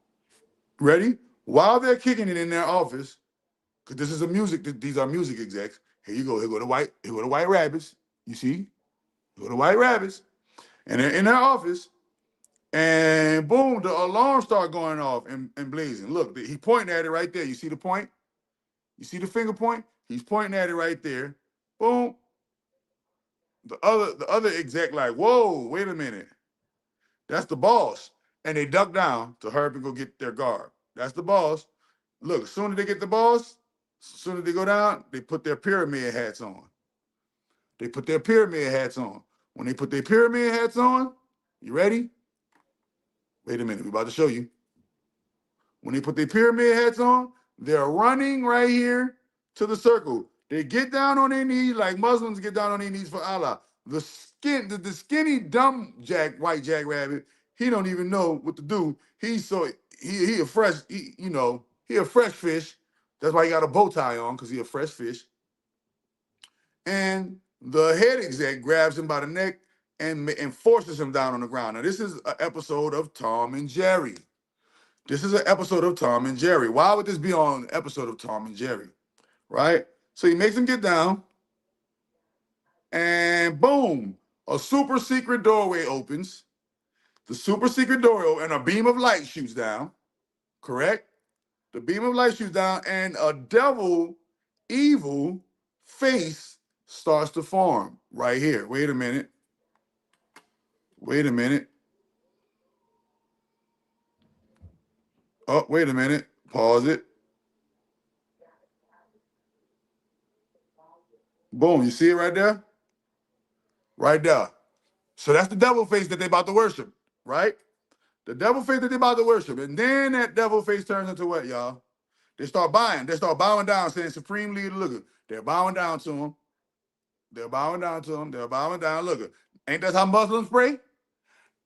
Ready? While they're kicking it in their office, because this is these are music execs. Here you go. Here go the white rabbits. You see? Here go the white rabbits. And they're in their office. And boom, the alarm start going off and blazing. Look, he pointing at it right there. You see the point? You see the finger point? He's pointing at it right there. Boom. The other exec like, whoa, wait a minute. That's the boss. and they duck down to hurry up and go get their guard. That's the boss. Look, as soon as they get the boss, as soon as they go down, they put their pyramid hats on. They put their pyramid hats on. When they put their pyramid hats on, you ready? Wait a minute, we're about to show you. When they put their pyramid hats on, they're running right here to the circle. They get down on their knees like Muslims get down on their knees for Allah. The skinny dumb white jackrabbit, he don't even know what to do. He's so he a fresh he a fresh fish. That's why he got a bow tie on, because he a fresh fish. And the head exec grabs him by the neck and forces him down on the ground. Now this is an episode of Tom and Jerry. This is an episode of Tom and Jerry. Why would this be on an episode of Tom and Jerry? Right? So he makes him get down, and boom, a super secret doorway opens. The super secret door, and a beam of light shoots down. Correct? The beam of light shoots down, and a evil face starts to form right here. Wait a minute. Wait a minute. Oh, wait a minute. Pause it. Boom, you see it right there? Right there. So that's the devil face that they about to worship, right? The devil face that they about to worship. And then that devil face turns into what, y'all? They start buying. They start bowing down, saying, Supreme Leader, look. They're bowing down to him. They're bowing down to him. They're bowing down. Look. Ain't that how Muslims pray?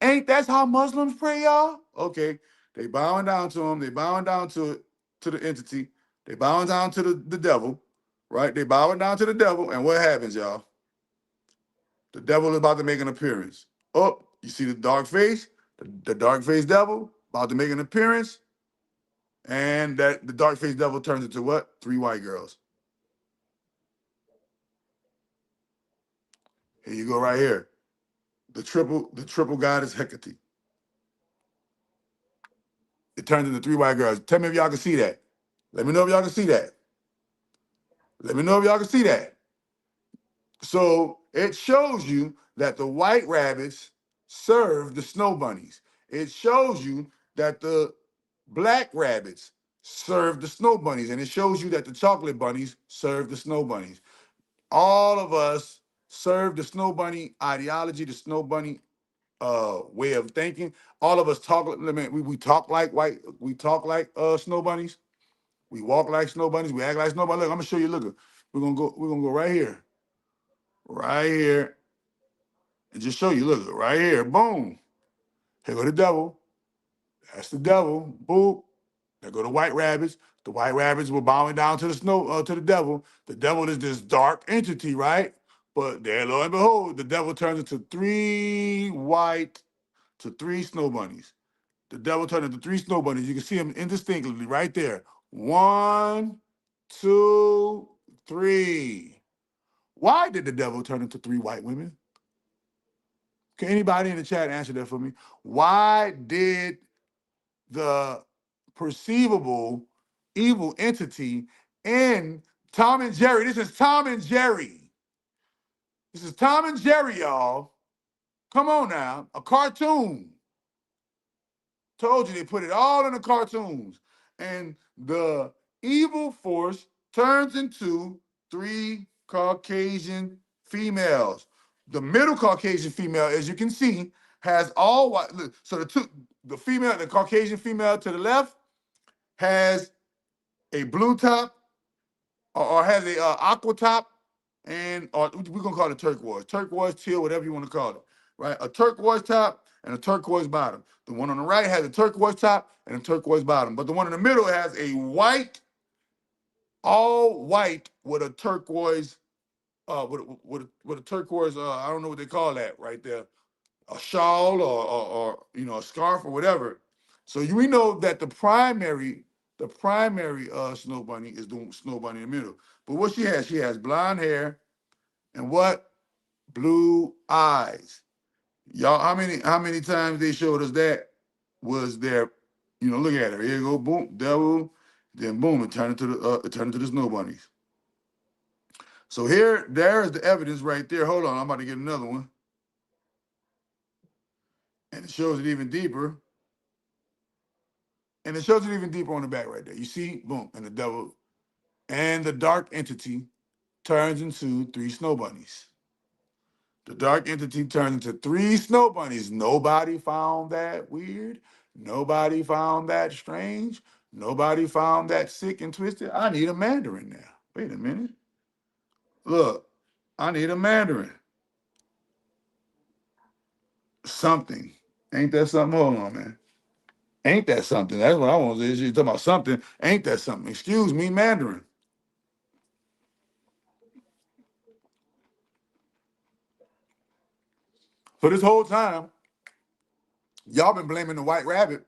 Ain't that how Muslims pray, y'all? Okay. They bowing down to him. They bowing down to the entity. They bowing down to the devil, right? They bowing down to the devil. And what happens, y'all? The devil is about to make an appearance. Oh, you see the dark face? The dark face devil about to make an appearance. And that the dark face devil turns into what? 3 white girls. Here you go right here. The triple goddess Hecate. It turns into 3 white girls. Tell me if y'all can see that. Let me know if y'all can see that. Let me know if y'all can see that. So it shows you that the white rabbits serve the snow bunnies. It shows you that the black rabbits serve the snow bunnies. And it shows you that the chocolate bunnies serve the snow bunnies. All of us serve the snow bunny ideology, the snow bunny way of thinking. All of us talk. We talk like snow bunnies. We walk like snow bunnies. We act like snow bunnies. Look, I'm gonna show you. Look, we're gonna go right here, and just show you. Look, right here. Boom. Here go the devil. That's the devil. Boop. There go the white rabbits. The white rabbits were bowing down to the devil. The devil is this dark entity, right? But there, lo and behold, the devil turns into 3 snow bunnies. The devil turned into 3 snow bunnies. You can see them indistinctly right there. 1, 2, 3. Why did the devil turn into 3 white women? Can anybody in the chat answer that for me? Why did the perceivable evil entity in Tom and Jerry? This is Tom and Jerry. This is Tom and Jerry, y'all. Come on now, a cartoon. Told you they put it all in the cartoons. And the evil force turns into 3 Caucasian females. The middle Caucasian female, as you can see, has all white. So the Caucasian female to the left has a blue top or has a aqua top, or we're gonna call it turquoise, teal, whatever you want to call it, right? A turquoise top and a turquoise bottom. The one on the right has a turquoise top and a turquoise bottom, but the one in the middle has a white, all white with a turquoise, with a turquoise. I don't know what they call that right there, a shawl or a scarf or whatever. So we know that the primary snow bunny is the snow bunny in the middle. But what she has blonde hair and what? Blue eyes. Y'all, how many times they showed us that was there? Look at her. Here you go, boom, devil. Then boom, it turned into the snow bunnies. So there's the evidence right there. Hold on, I'm about to get another one. And it shows it even deeper. And it shows it even deeper on the back right there. You see, boom, and the devil and the dark entity turns into 3 snow bunnies. The dark entity turns into 3 snow bunnies. Nobody found that weird. Nobody found that strange. Nobody found that sick and twisted. I need a Mandarin now. Wait a minute. Look, I need a Mandarin. Something. Ain't that something? Hold on, man. Ain't that something? That's what I want to say. You're talking about something. Ain't that something? Excuse me, Mandarin. For this whole time, y'all been blaming the white rabbit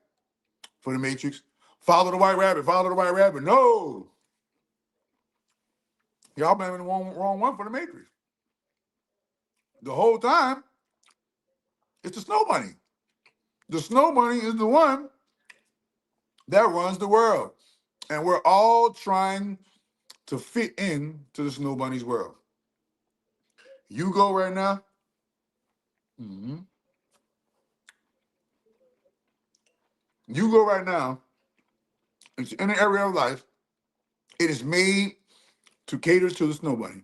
for the Matrix. Follow the white rabbit, follow the white rabbit. No. Y'all blaming the wrong one for the Matrix. The whole time, it's the Snow Bunny. The Snow Bunny is the one that runs the world. And we're all trying to fit in to the Snow Bunny's world. You go right now. Mm-hmm. You go right now into any area of life. It is made to cater to the Snow Bunny.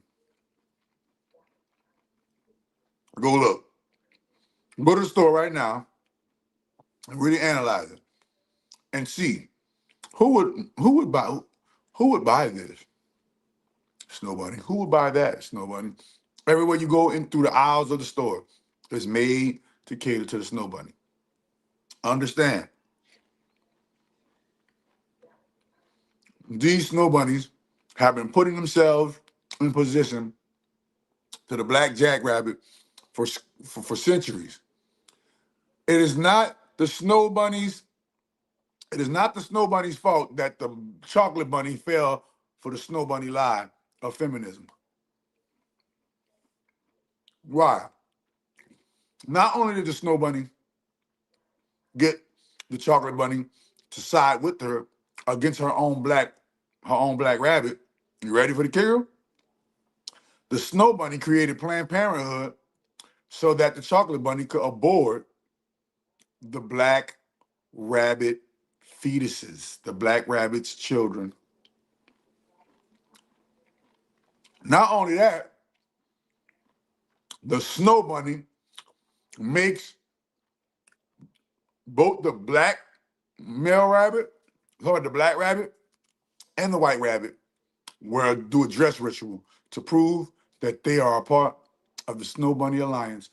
Go look. Go to the store right now and really analyze it and see who would buy this Snow Bunny. Who would buy that Snow Bunny? Everywhere you go in through the aisles of the store, it's made to cater to the Snow Bunny. Understand? These Snow Bunnies have been putting themselves in position to the black jackrabbit for centuries. It is not the Snow Bunnies. It is not the Snow Bunny's fault that the chocolate bunny fell for the Snow Bunny lie of feminism. Why? Not only did the Snow Bunny get the chocolate bunny to side with her against her own black rabbit. You ready for the kicker? The Snow Bunny created Planned Parenthood so that the chocolate bunny could abort the black rabbit fetuses, the black rabbit's children. Not only that, the Snow Bunny makes both the black male rabbit, or the black rabbit, and the white rabbit do a dress ritual to prove that they are a part of the Snow Bunny Alliance.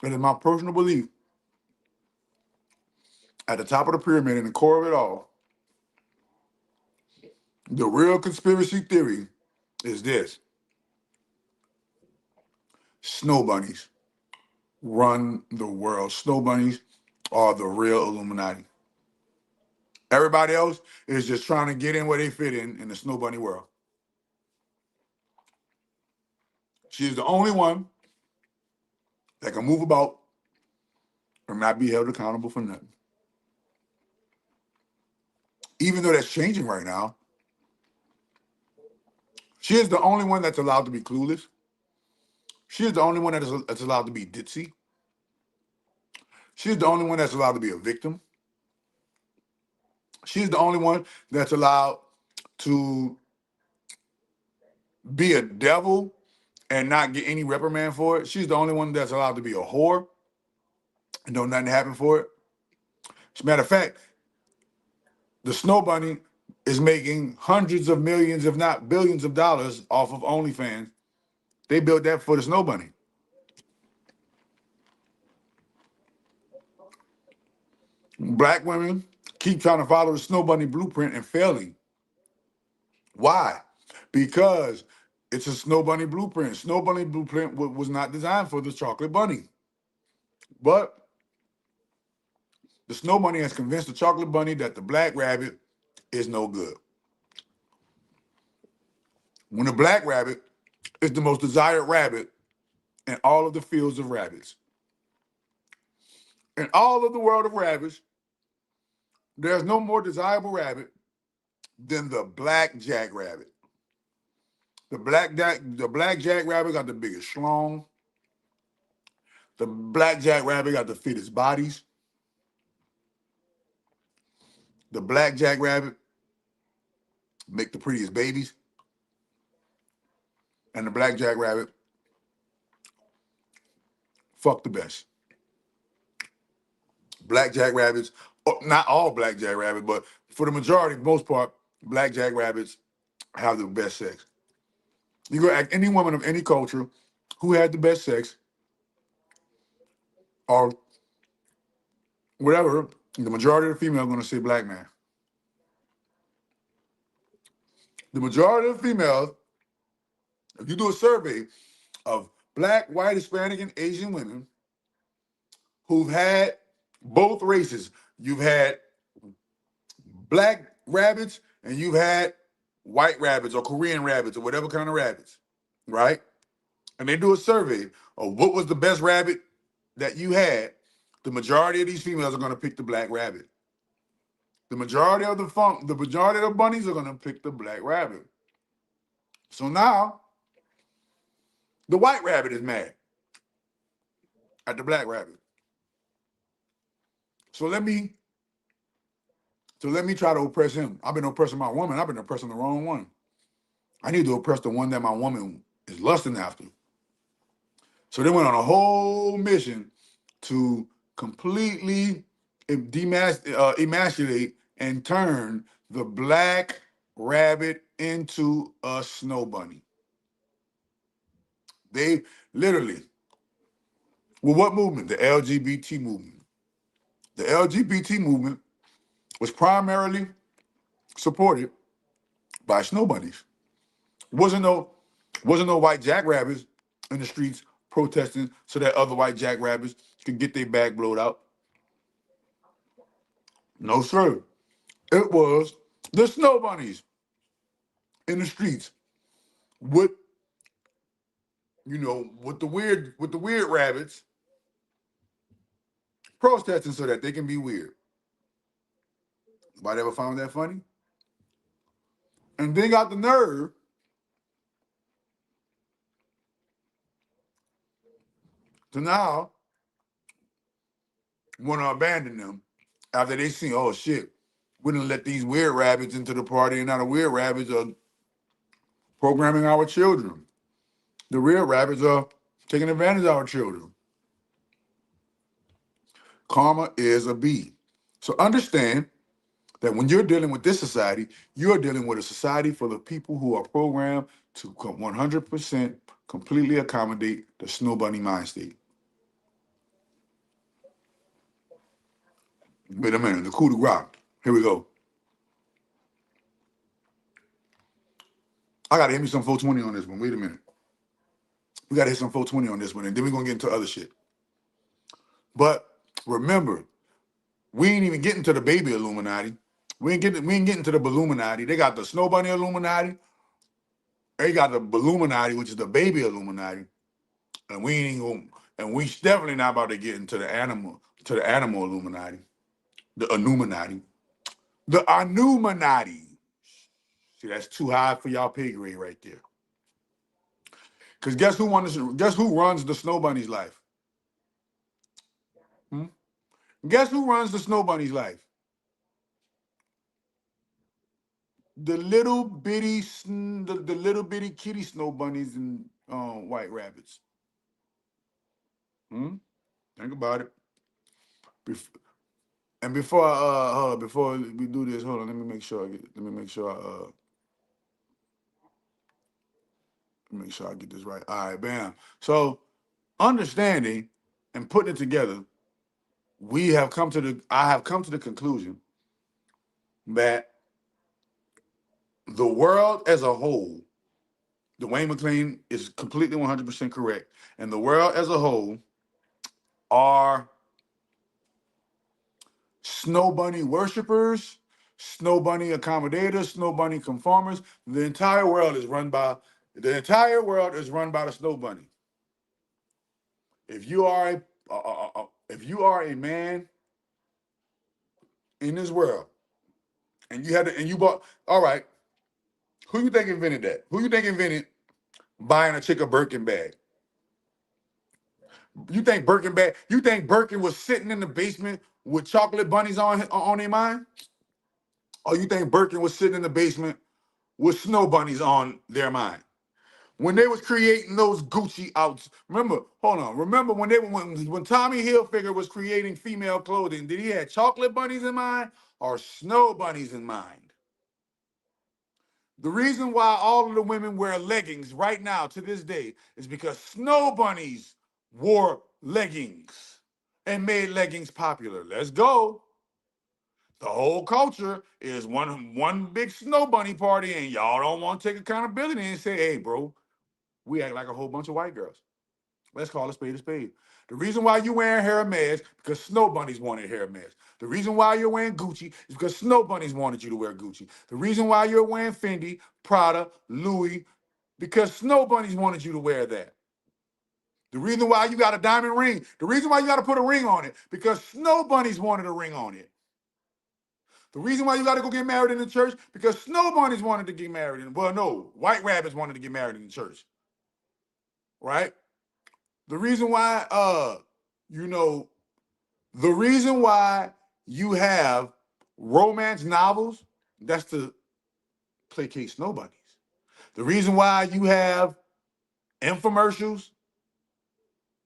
And in my personal belief, at the top of the pyramid, in the core of it all, the real conspiracy theory is this: Snow Bunnies run the world. Snow Bunnies are the real Illuminati. Everybody else is just trying to get in where they fit in the Snow Bunny world. She's the only one that can move about and not be held accountable for nothing. Even though that's changing right now, she is the only one that's allowed to be clueless. She is the only one that's allowed to be ditzy. She's the only one that's allowed to be a victim. She's the only one that's allowed to be a devil and not get any reprimand for it. She's the only one that's allowed to be a whore and don't nothing happen for it. As a matter of fact, the Snow Bunny is making hundreds of millions, if not billions of dollars off of OnlyFans. They built that for the Snow Bunny. Black women keep trying to follow the Snow Bunny blueprint and failing. Why? Because it's a Snow Bunny blueprint. Snow Bunny blueprint was not designed for the chocolate bunny. But the Snow Bunny has convinced the chocolate bunny that the black rabbit is no good. When the black rabbit is the most desired rabbit in all of the fields of rabbits. In all of the world of rabbits, there's no more desirable rabbit than the black jackrabbit. The black jackrabbit got the biggest schlong. The black jackrabbit got the fittest bodies. The black jackrabbit make the prettiest babies, and the black jackrabbit fuck the best. Black jackrabbits, not all black jackrabbits, but for the majority, most part, black jackrabbits have the best sex. You go ask any woman of any culture who had the best sex or whatever, the majority of the female are going to say black man. The majority of the females, if you do a survey of black, white, Hispanic, and Asian women who've had both races, you've had black rabbits and you've had white rabbits or Korean rabbits or whatever kind of rabbits, right? And they do a survey of what was the best rabbit that you had, the majority of these females are going to pick the black rabbit. The majority of the bunnies are going to pick the black rabbit. So now, the white rabbit is mad at the black rabbit. So let me try to oppress him. I've been oppressing my woman. I've been oppressing the wrong one. I need to oppress the one that my woman is lusting after. So they went on a whole mission to completely emasculate and turn the black rabbit into a snow bunny. They literally, well, what movement? The LGBT movement. The LGBT movement was primarily supported by snow bunnies. Wasn't no white jackrabbits in the streets protesting so that other white jackrabbits could get their back blowed out. No, sir. It was the snow bunnies in the streets with, with the weird rabbits protesting so that they can be weird. Anybody ever found that funny? And they got the nerve to now want to abandon them after they see, oh shit, we didn't let these weird rabbits into the party, and now the weird rabbits are programming our children. The real rabbits are taking advantage of our children. Karma is a bee. So understand that when you're dealing with this society, you're dealing with a society for the people who are programmed to 100% completely accommodate the snow bunny mind state. Wait a minute, the coup de grace. Here we go. I gotta hit me some 420 on this one. Wait a minute. We gotta hit some 420 on this one, and then we're gonna get into other shit. But remember, we ain't even getting to the baby Illuminati. We ain't getting to the Illuminati. They got the Snow Bunny Illuminati. They got the Illuminati, which is the baby Illuminati. And we ain't going, and we definitely not about to get into the animal Illuminati. The Illuminati. The Illuminati. See, that's too high for y'all pay grade right there. Because guess who runs the Snow Bunny's life? Guess who runs the Snow Bunny's life? The little bitty kitty snow bunnies and white rabbits. Think about it. And before we do this, hold on. Let me make sure I get this right. All right, bam. So understanding and putting it together, I have come to the conclusion that the world as a whole, Dwayne McClain is completely 100% correct, and the world as a whole are snow bunny worshipers, snow bunny accommodators, snow bunny conformers. The entire world is run by the snow bunny. If you are a man in this world, and you bought, all right, who you think invented that? Who you think invented buying a chick a Birkin bag? You think Birkin was sitting in the basement with chocolate bunnies on their mind? Or you think Birkin was sitting in the basement with snow bunnies on their mind? When they was creating those Gucci outs, remember, hold on, remember when Tommy Hilfiger was creating female clothing, did he have chocolate bunnies in mind or snow bunnies in mind? The reason why all of the women wear leggings right now to this day is because snow bunnies wore leggings and made leggings popular. Let's go. The whole culture is one big snow bunny party, and y'all don't want to take accountability and say, hey, bro, we act like a whole bunch of white girls. Let's call a spade a spade. The reason why you're wearing Hermes because snow bunnies wanted Hermes. The reason why you're wearing Gucci is because snow bunnies wanted you to wear Gucci. The reason why you're wearing Fendi, Prada, Louis, because snow bunnies wanted you to wear that. The reason why you got a diamond ring, the reason why you got to put a ring on it, because snow bunnies wanted a ring on it. The reason why you got to go get married in the church, because snow bunnies wanted to get married in, well, no, white rabbits wanted to get married in the church, right? The reason why, the reason why you have romance novels, that's to placate snow bunnies. The reason why you have infomercials,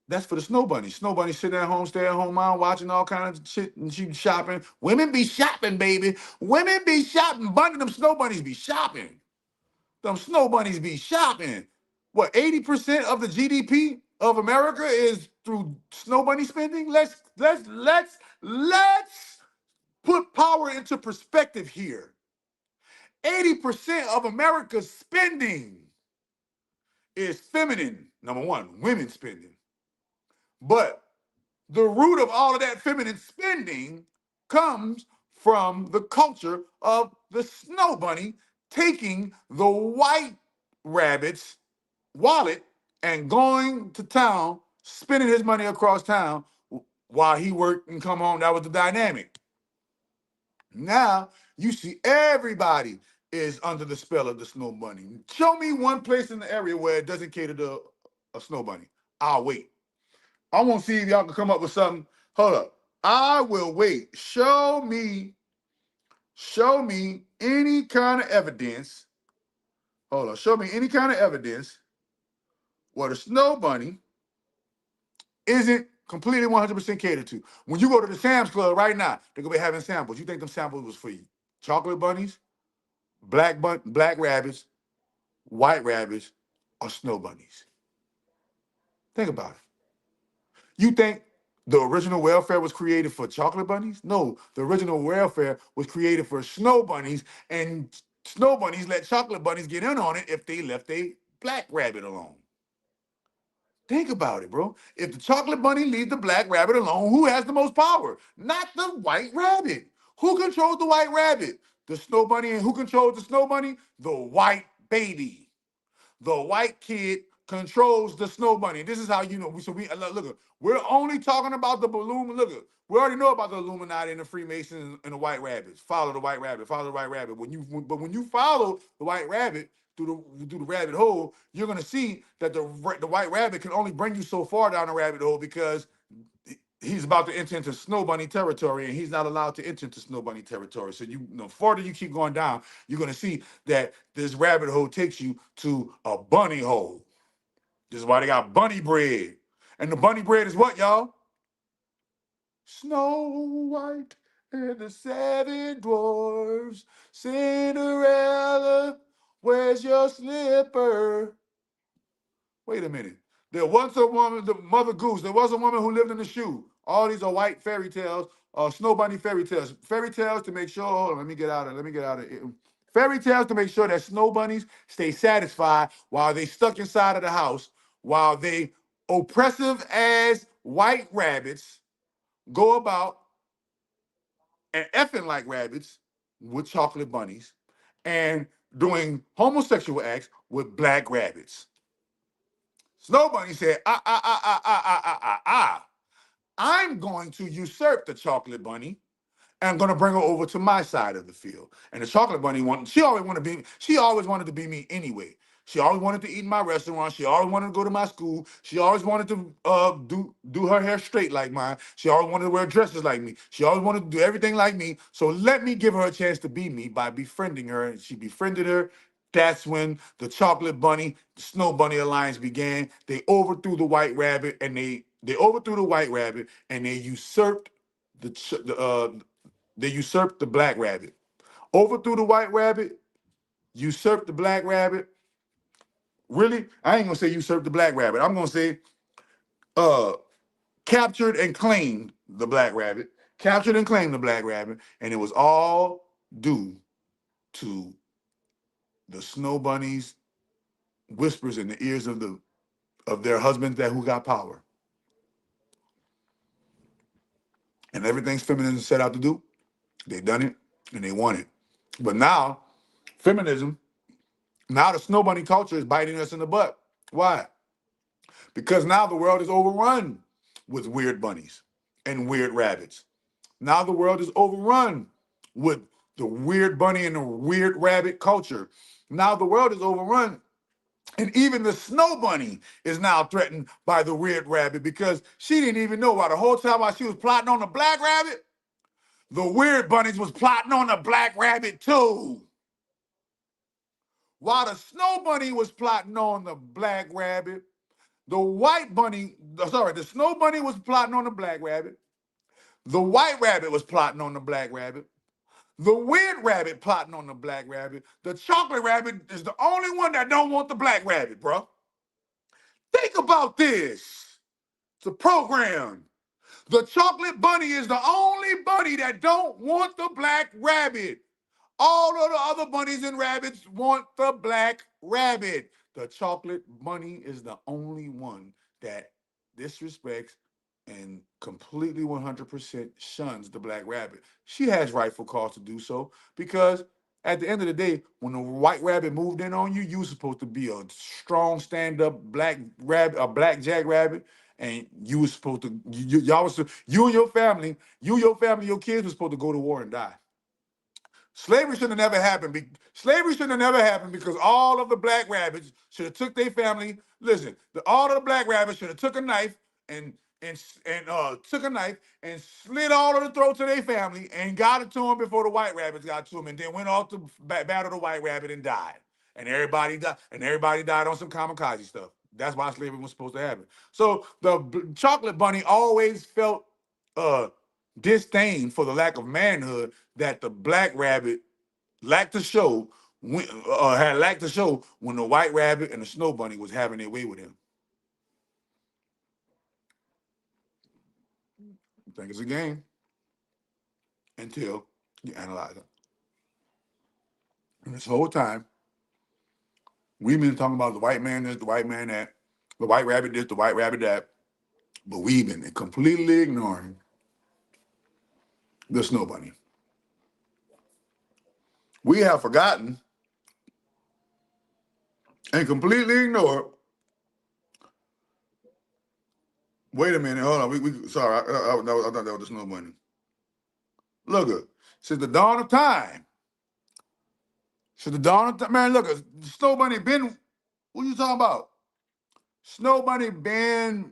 that's for the snow bunnies. Snow bunnies sitting at home, stay at home mom, watching all kinds of shit, and she shopping. Women be shopping, baby. Women be shopping. Them snow bunnies be shopping. Them snow bunnies be shopping. What, 80% of the GDP of America is through snow bunny spending? Let's put power into perspective here. 80% of America's spending is feminine, number one, women spending. But the root of all of that feminine spending comes from the culture of the snow bunny taking the white rabbit's wallet and going to town, spending his money across town while he worked and come home. That was the dynamic. Now you see everybody is under the spell of the snow bunny. Show me one place in the area where it doesn't cater to a snow bunny. I'll wait. I want to see if y'all can come up with something. Hold up. I will wait. Show me any kind of evidence. Hold on. Show me any kind of evidence where the snow bunny isn't completely 100% catered to. When you go to the Sam's Club right now, they're going to be having samples. You think them samples was for you? Chocolate bunnies, black rabbits, white rabbits, or snow bunnies? Think about it. You think the original welfare was created for chocolate bunnies? No, the original welfare was created for snow bunnies, and snow bunnies let chocolate bunnies get in on it if they left a black rabbit alone. Think about it, bro. If the chocolate bunny leaves the black rabbit alone, who has the most power? Not the white rabbit. Who controls the white rabbit? The snow bunny. And who controls the snow bunny? The white baby. The white kid controls the snow bunny. This is how you know. Look, we're only talking about the balloon. Look, we already know about the Illuminati and the Freemasons and the white rabbits. Follow the white rabbit. Follow the white rabbit. When you follow the white rabbit through the rabbit hole, you're gonna see that the white rabbit can only bring you so far down the rabbit hole because he's about to enter into snow bunny territory, and he's not allowed to enter into snow bunny territory. So the farther you keep going down, you're going to see that this rabbit hole takes you to a bunny hole. This is why they got bunny bread. And the bunny bread is what, y'all? Snow White and the Seven Dwarfs. Cinderella, where's your slipper? Wait a minute. There was a woman, the Mother Goose, there was a woman who lived in a shoe. All these are white fairy tales, snow bunny fairy tales. Fairy tales to make sure, hold on, let me get out of it. Fairy tales to make sure that snow bunnies stay satisfied while they stuck inside of the house, while they oppressive as white rabbits go about and effing like rabbits with chocolate bunnies and doing homosexual acts with black rabbits. Snow Bunny said, I'm going to usurp the chocolate bunny and I'm going to bring her over to my side of the field. And the chocolate bunny she always wanted to be me anyway. She always wanted to eat in my restaurant. She always wanted to go to my school. She always wanted to do her hair straight like mine. She always wanted to wear dresses like me. She always wanted to do everything like me. So let me give her a chance to be me by befriending her. And she befriended her. That's when the Chocolate Bunny, the Snow Bunny Alliance began. They overthrew the White Rabbit, and they overthrew the White Rabbit, and they usurped they usurped the Black Rabbit. Overthrew the White Rabbit, usurped the Black Rabbit. Really, I ain't gonna say usurped the Black Rabbit. I'm gonna say captured and claimed the Black Rabbit, captured and claimed the Black Rabbit, and it was all due to the Snow Bunnies' whispers in the ears of their husbands that who got power. And everything's feminism set out to do, they done it and they won it. But now, feminism, now the Snow Bunny culture is biting us in the butt. Why? Because now the world is overrun with weird bunnies and weird rabbits. Now the world is overrun with the weird bunny and the weird rabbit culture. Now the world is overrun, and even the Snow Bunny is now threatened by the weird rabbit because she didn't even know why the whole time while she was plotting on the Black Rabbit, the weird bunnies was plotting on the Black Rabbit too. While the Snow Bunny was plotting on the Black Rabbit, the Snow Bunny was plotting on the Black Rabbit. The White Rabbit was plotting on the Black Rabbit. The Weird Rabbit plotting on the Black Rabbit. The Chocolate Rabbit is the only one that don't want the Black Rabbit, bro. Think about this. It's a program. The Chocolate Bunny is the only bunny that don't want the Black Rabbit. All of the other bunnies and rabbits want the Black Rabbit. The Chocolate Bunny is the only one that disrespects and completely 100% shuns the Black Rabbit. She has rightful cause to do so because at the end of the day, when the White Rabbit moved in on you, you were supposed to be a strong stand-up black rabbit, a black jack-rabbit, and you were supposed to, you and your family, your kids were supposed to go to war and die. Slavery should have never happened. Slavery should have never happened because all of the Black Rabbits should have took their family. Listen, all of the Black Rabbits should have took a knife and slit all of the throats of their family and got it to them before the White Rabbits got to them, and then went off to battle the White Rabbit and died. And everybody died. And everybody died on some kamikaze stuff. That's why slavery was supposed to happen. So the Chocolate Bunny always felt disdain for the lack of manhood that the Black Rabbit lacked to show had lacked to show when the White Rabbit and the Snow Bunny was having their way with him. I think it's a game until you analyze it. And this whole time, we've been talking about the white man this, the white man that, the White Rabbit this, the White Rabbit that, but we've been completely ignoring the Snow Bunny. We have forgotten and completely ignored. Wait a minute, hold on. Sorry, I thought that was the Snow Bunny. Look, since the dawn of time, man, look, Snow Bunny been, what you talking about? Snow Bunny been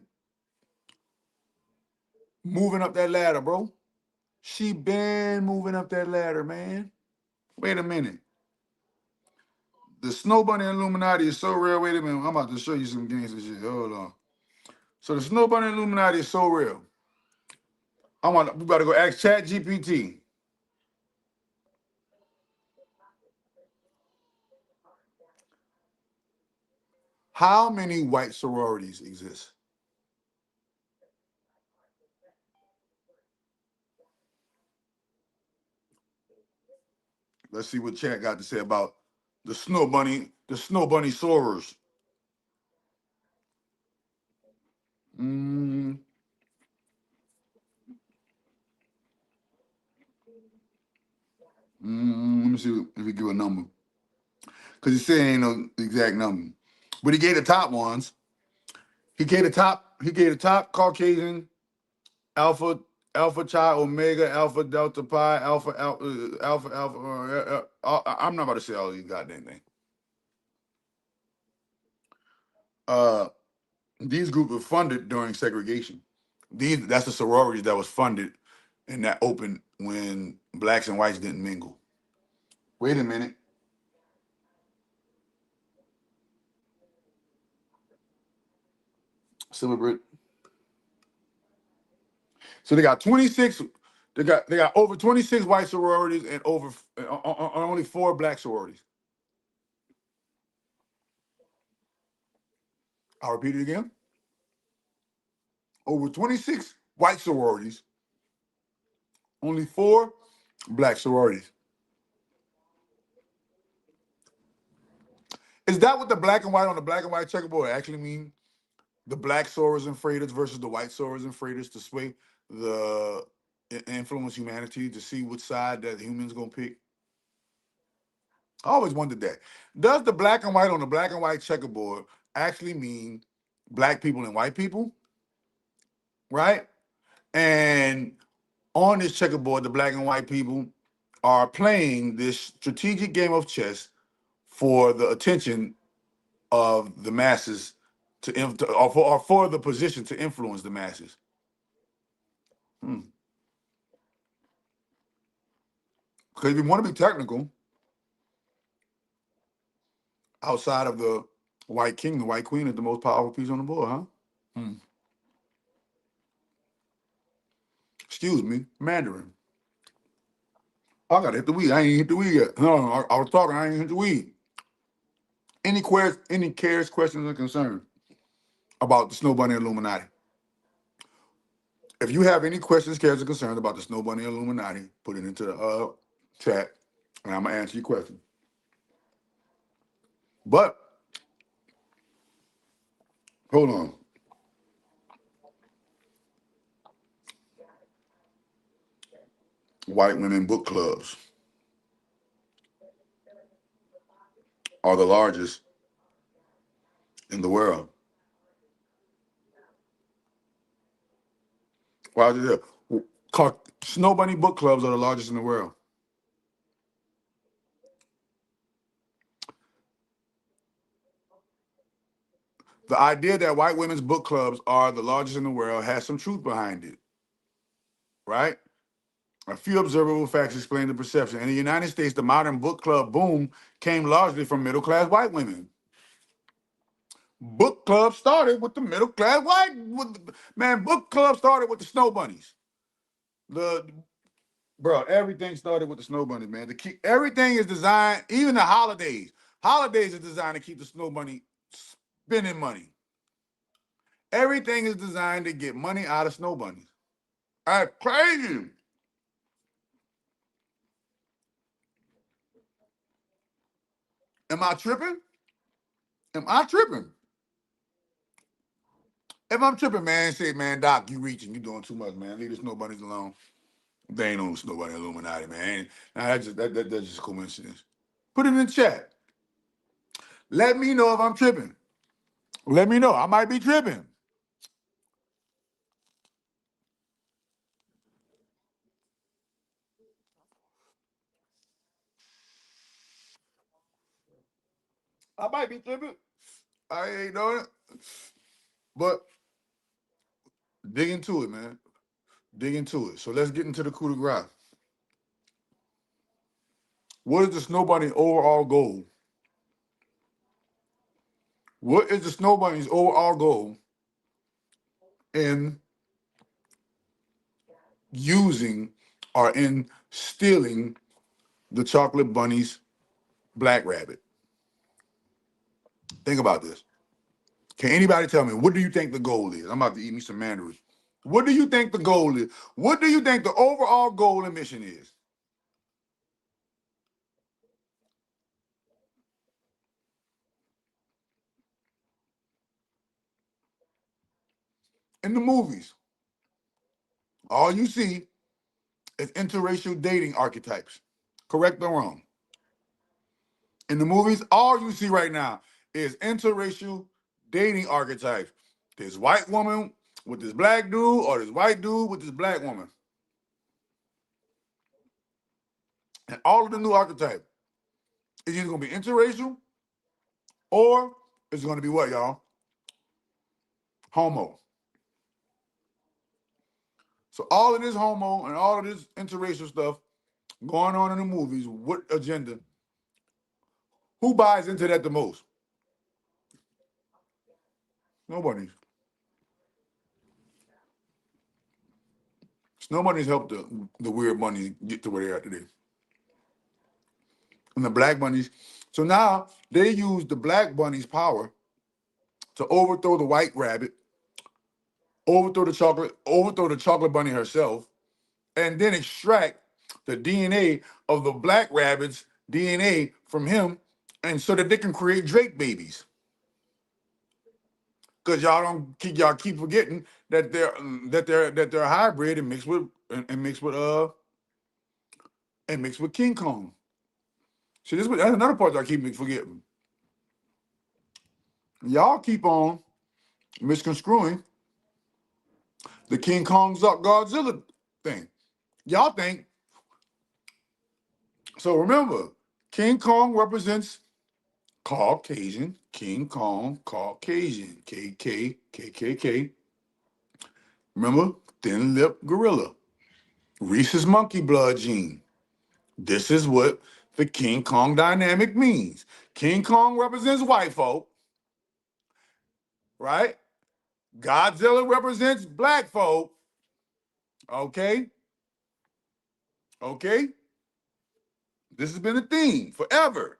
moving up that ladder, bro. She been moving up that ladder, man. Wait a minute. The Snow Bunny Illuminati is so real. Wait a minute. I'm about to show you some gangster shit. Hold on. So the Snow Bunny Illuminati is so real. We about to go ask ChatGPT. How many white sororities exist? Let's see what Chat got to say about the Snow Bunny sorors. Let me see if he give a number. Because he said ain't no exact number. But he gave the top ones. He gave the top Caucasian, Alpha Chi Omega, Alpha Delta Pi, Alpha. I'm not about to say all these goddamn things. these groups were funded during segregation. That's the sororities that was funded and that opened when blacks and whites didn't mingle. Wait a minute. Celebrate. So they got 26. They got over 26 white sororities and over only 4 black sororities. I'll repeat it again. Over 26 white sororities, only 4 black sororities. Is that what the black and white on the black and white checkerboard actually mean? The black sorors and freighters versus the white sorors and freighters to sway the influence humanity to see which side that humans gonna pick? I always wondered that. Does the black and white on the black and white checkerboard actually mean black people and white people? Right? And on this checkerboard, the black and white people are playing this strategic game of chess for the attention of the masses or for the position to influence the masses. Because if you want to be technical, outside of the white king, the white queen is the most powerful piece on the board, huh? Excuse me, Mandarin. I gotta hit the weed. I ain't hit the weed yet. No, I was talking. I ain't hit the weed. Any cares, questions, or concerns about the Snow Bunny Illuminati? If you have any questions, cares, or concerns about the Snow Bunny Illuminati, put it into the chat, and I'm gonna answer your question. But hold on. White women book clubs are the largest in the world. Why is it there? Snow Bunny book clubs are the largest in the world. The idea that white women's book clubs are the largest in the world has some truth behind it, right? A few observable facts explain the perception. In the United States, the modern book club boom came largely from middle-class white women. Book club started with the middle-class white. Man, book club started with the Snow Bunnies. Everything started with the Snow Bunnies, man. Everything is designed, even the holidays. Holidays are designed to keep the Snow Bunny spending money. Everything is designed to get money out of Snow Bunnies. That's crazy. Am I tripping? Am I tripping? If I'm tripping, man, say, man, Doc, you reaching, you doing too much, man. Leave the Snow Bunnies alone. They ain't on Snow Bunny Illuminati, man. Nah, that's just coincidence. Put it in the chat. Let me know if I'm tripping. Let me know. I might be tripping. I might be tripping. I ain't doing it. But dig into it, man. Dig into it. So let's get into the coup de grace. What is the Snow Bunny overall goal? What is the Snow Bunny's overall goal in using or in stealing the chocolate bunny's black rabbit? Think about this. Can anybody tell me, what do you think the goal is? I'm about to eat me some mandarins. What do you think the goal is? What do you think the overall goal and mission is? In the movies, all you see is interracial dating archetypes. Correct or wrong? In the movies, all you see right now is interracial dating archetypes. This white woman with this black dude, or this white dude with this black woman. And all of the new archetypes is either going to be interracial or it's going to be what, y'all? Homo. So all of this homo and all of this interracial stuff going on in the movies, what agenda? Who buys into that the most? Nobody. Nobody's helped the weird bunnies get to where they are today. And the black bunnies. So now they use the black bunny's power to overthrow the white rabbit, overthrow the chocolate bunny herself, and then extract the DNA of the black rabbit's DNA from him, and so that they can create Drake babies. Because y'all keep forgetting that they're hybrid and mixed with King Kong. See, that's another part y'all keep forgetting. Y'all keep on misconstruing the King Kong's Godzilla thing. Y'all think so. Remember, King Kong represents Caucasian. King Kong, Caucasian. KKK. Remember, thin lip gorilla. Rhesus monkey blood gene. This is what the King Kong dynamic means. King Kong represents white folk, right? Godzilla represents black folk. Okay? Okay? This has been a theme forever.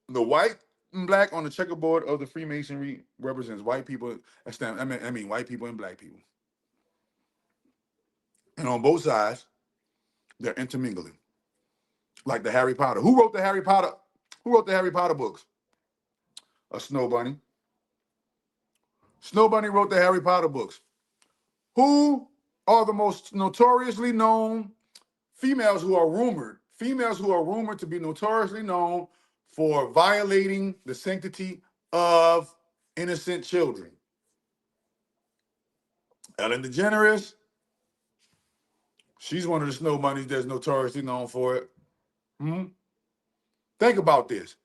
The white and black on the checkerboard of the Freemasonry represents white people. I mean white people and black people. And on both sides, they're intermingling. Like the Harry Potter. Who wrote the Harry Potter? Who wrote the Harry Potter books? A Snow Bunny. Snow Bunny wrote the Harry Potter books. Who are the most notoriously known females who are rumored to be notoriously known for violating the sanctity of innocent children? Ellen DeGeneres, she's one of the Snow Bunnies that's notoriously known for it. Think about this.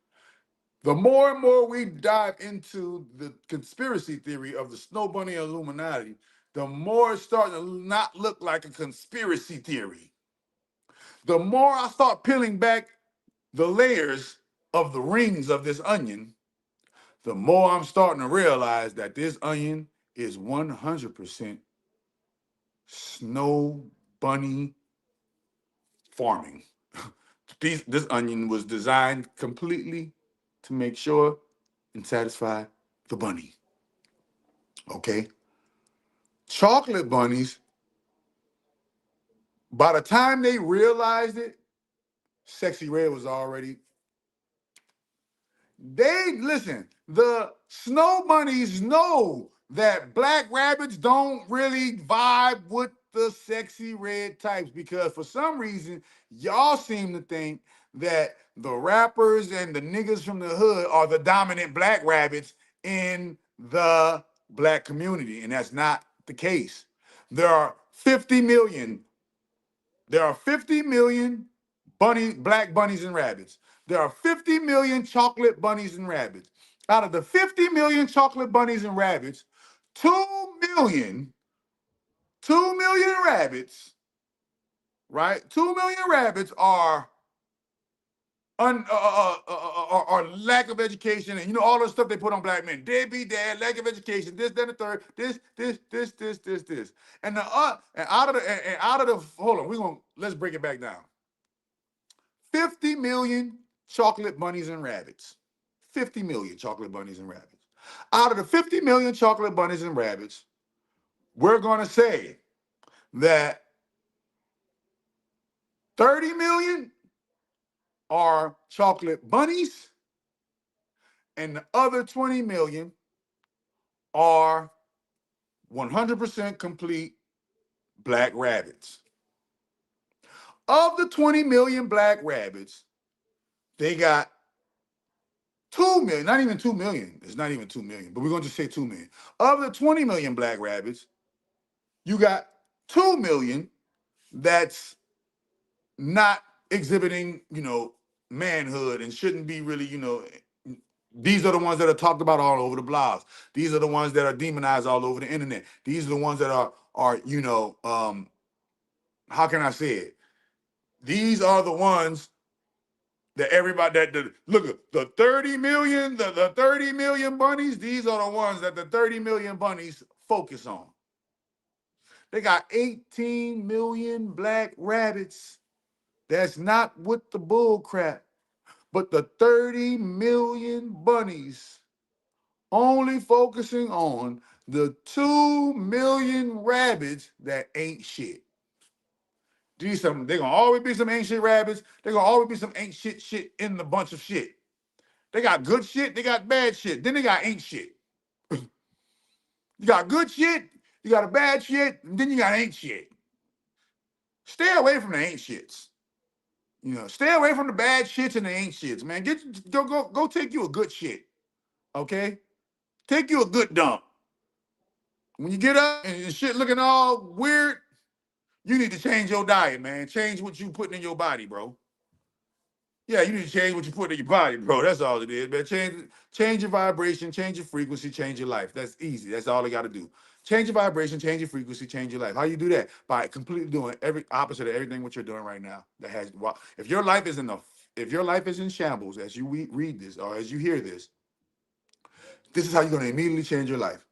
The more and more we dive into the conspiracy theory of the Snow Bunny Illuminati, the more it's starting to not look like a conspiracy theory. The more I start peeling back the layers of the rings of this onion, the more I'm starting to realize that this onion is 100% Snow Bunny farming. This onion was designed completely to make sure and satisfy the bunny. Okay? Chocolate bunnies, by the time they realized it, Sexy Red was already. The Snow Bunnies know that black rabbits don't really vibe with the Sexy Red types, because for some reason, y'all seem to think that the rappers and the niggas from the hood are the dominant black rabbits in the black community, and that's not the case. There are 50 million black bunnies and rabbits. There are 50 million chocolate bunnies and rabbits. Out of the 50 million chocolate bunnies and rabbits, 2 million rabbits, right? 2 million rabbits are lack of education, and all the stuff they put on black men. Deadbeat dad, lack of education, this, then the third, this. And out of the hold on, let's break it back down. 50 million chocolate bunnies and rabbits. 50 million chocolate bunnies and rabbits. Out of the 50 million chocolate bunnies and rabbits, we're going to say that 30 million are chocolate bunnies, and the other 20 million are 100% complete black rabbits. Of the 20 million black rabbits, they got 2 million, not even 2 million. It's not even 2 million, but we're going to just say 2 million. Of the 20 million black rabbits, you got 2 million that's not exhibiting, manhood and shouldn't be really, These are the ones that are talked about all over the blogs. These are the ones that are demonized all over the internet. These are the ones that are how can I say it? These are the ones that everybody look at the 30 million, the 30 million bunnies. These are the ones that the 30 million bunnies focus on. They got 18 million black rabbits. That's not with the bull crap, but the 30 million bunnies only focusing on the 2 million rabbits that ain't shit. They're gonna always be some ain't shit rabbits. They're gonna always be some ain't shit in the bunch of shit. They got good shit, they got bad shit, then they got ain't shit. You got good shit, you got a bad shit, and then you got ain't shit. Stay away from the ain't shits. Stay away from the bad shits and the ain't shits, man. Go take you a good shit. Okay? Take you a good dump. When you get up and shit looking all weird, you need to change your diet, man. Change what you putting in your body, bro. Yeah, you need to change what you put in your body, bro. That's all it is, man. Change your vibration, change your frequency, change your life. That's easy. That's all I got to do. Change your vibration, change your frequency, change your life. How you do that? By completely doing every opposite of everything what you're doing right now. If your life is in shambles as you read this or as you hear this, this is how you're going to immediately change your life.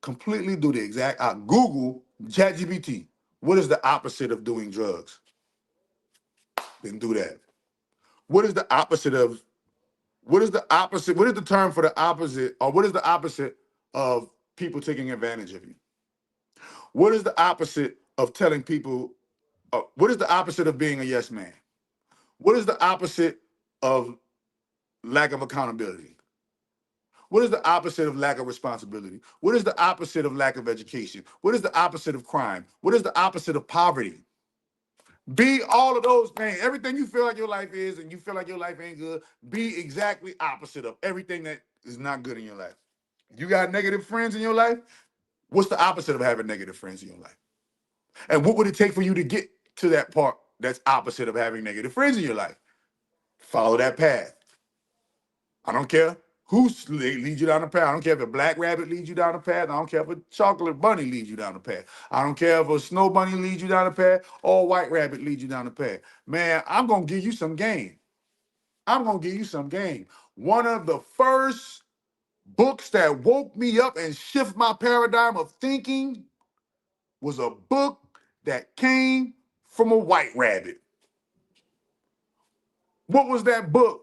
Completely do the exact. Google ChatGPT. What is the opposite of doing drugs? Then do that. What is the opposite of? What is the opposite? What is the term for the opposite, or what is the opposite of people taking advantage of you? What is the opposite of telling people? What is the opposite of being a yes man? What is the opposite of lack of accountability? What is the opposite of lack of responsibility? What is the opposite of lack of education? What is the opposite of crime? What is the opposite of poverty? Be all of those things. Everything you feel like your life is and you feel like your life ain't good, be exactly opposite of everything that is not good in your life. You got negative friends in your life? What's the opposite of having negative friends in your life? And what would it take for you to get to that part that's opposite of having negative friends in your life? Follow that path. I don't care who leads you down the path. I don't care if a black rabbit leads you down the path. I don't care if a chocolate bunny leads you down the path. I don't care if a snow bunny leads you down the path or a white rabbit leads you down the path. Man, I'm going to give you some game. One of the first books that woke me up and shift my paradigm of thinking was a book that came from a white rabbit. What was that book?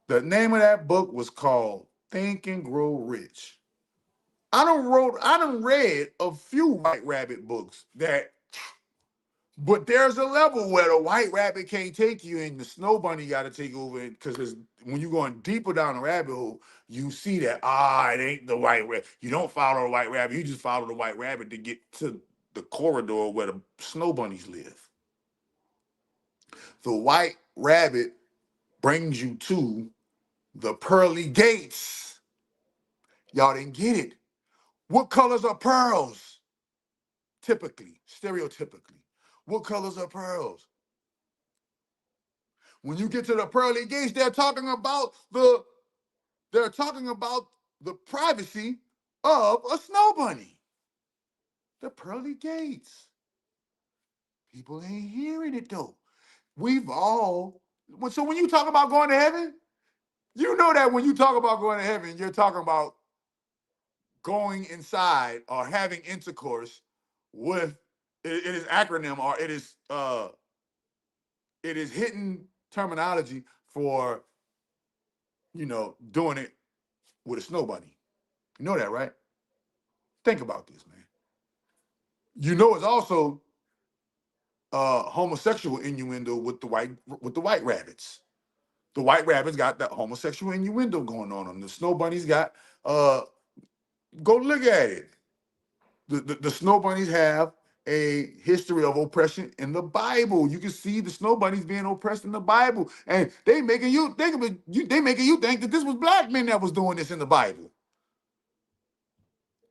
The name of that book was called Think and Grow Rich. I done read a few white rabbit books but there's a level where the white rabbit can't take you and the snow bunny got to take over because when you're going deeper down the rabbit hole, you see that, it ain't the white rabbit. You don't follow the white rabbit. You just follow the white rabbit to get to the corridor where the snow bunnies live. The white rabbit brings you to the pearly gates. Y'all didn't get it. What colors are pearls? Typically, stereotypically. What colors are pearls? When you get to the pearly gates, they're talking about the privacy of a snow bunny. The pearly gates. People ain't hearing it though. So when you talk about going to heaven, you know that when you talk about going to heaven, you're talking about going inside or having intercourse with it is acronym or it is hidden terminology for doing it with a snow bunny. You know that, right? Think about this, man. You know it's also homosexual innuendo with the white rabbits. The white rabbits got that homosexual innuendo going on. The snow bunnies got go look at it. The snow bunnies have a history of oppression in the Bible. You can see the snow bunnies being oppressed in the Bible, and they making you think that this was black men that was doing this in the Bible.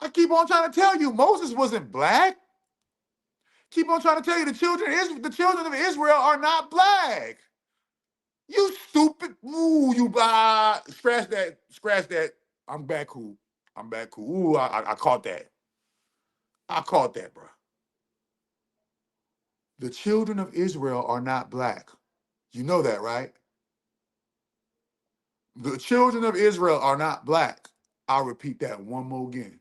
I keep on trying to tell you, Moses wasn't black. Keep on trying to tell you, the children of Israel are not black. You stupid. Ooh, you scratch that, scratch that. I'm back cool. I'm back cool. Ooh, I caught that. I caught that, bro. The children of Israel are not black. You know that, right? The children of Israel are not black. I'll repeat that one more again.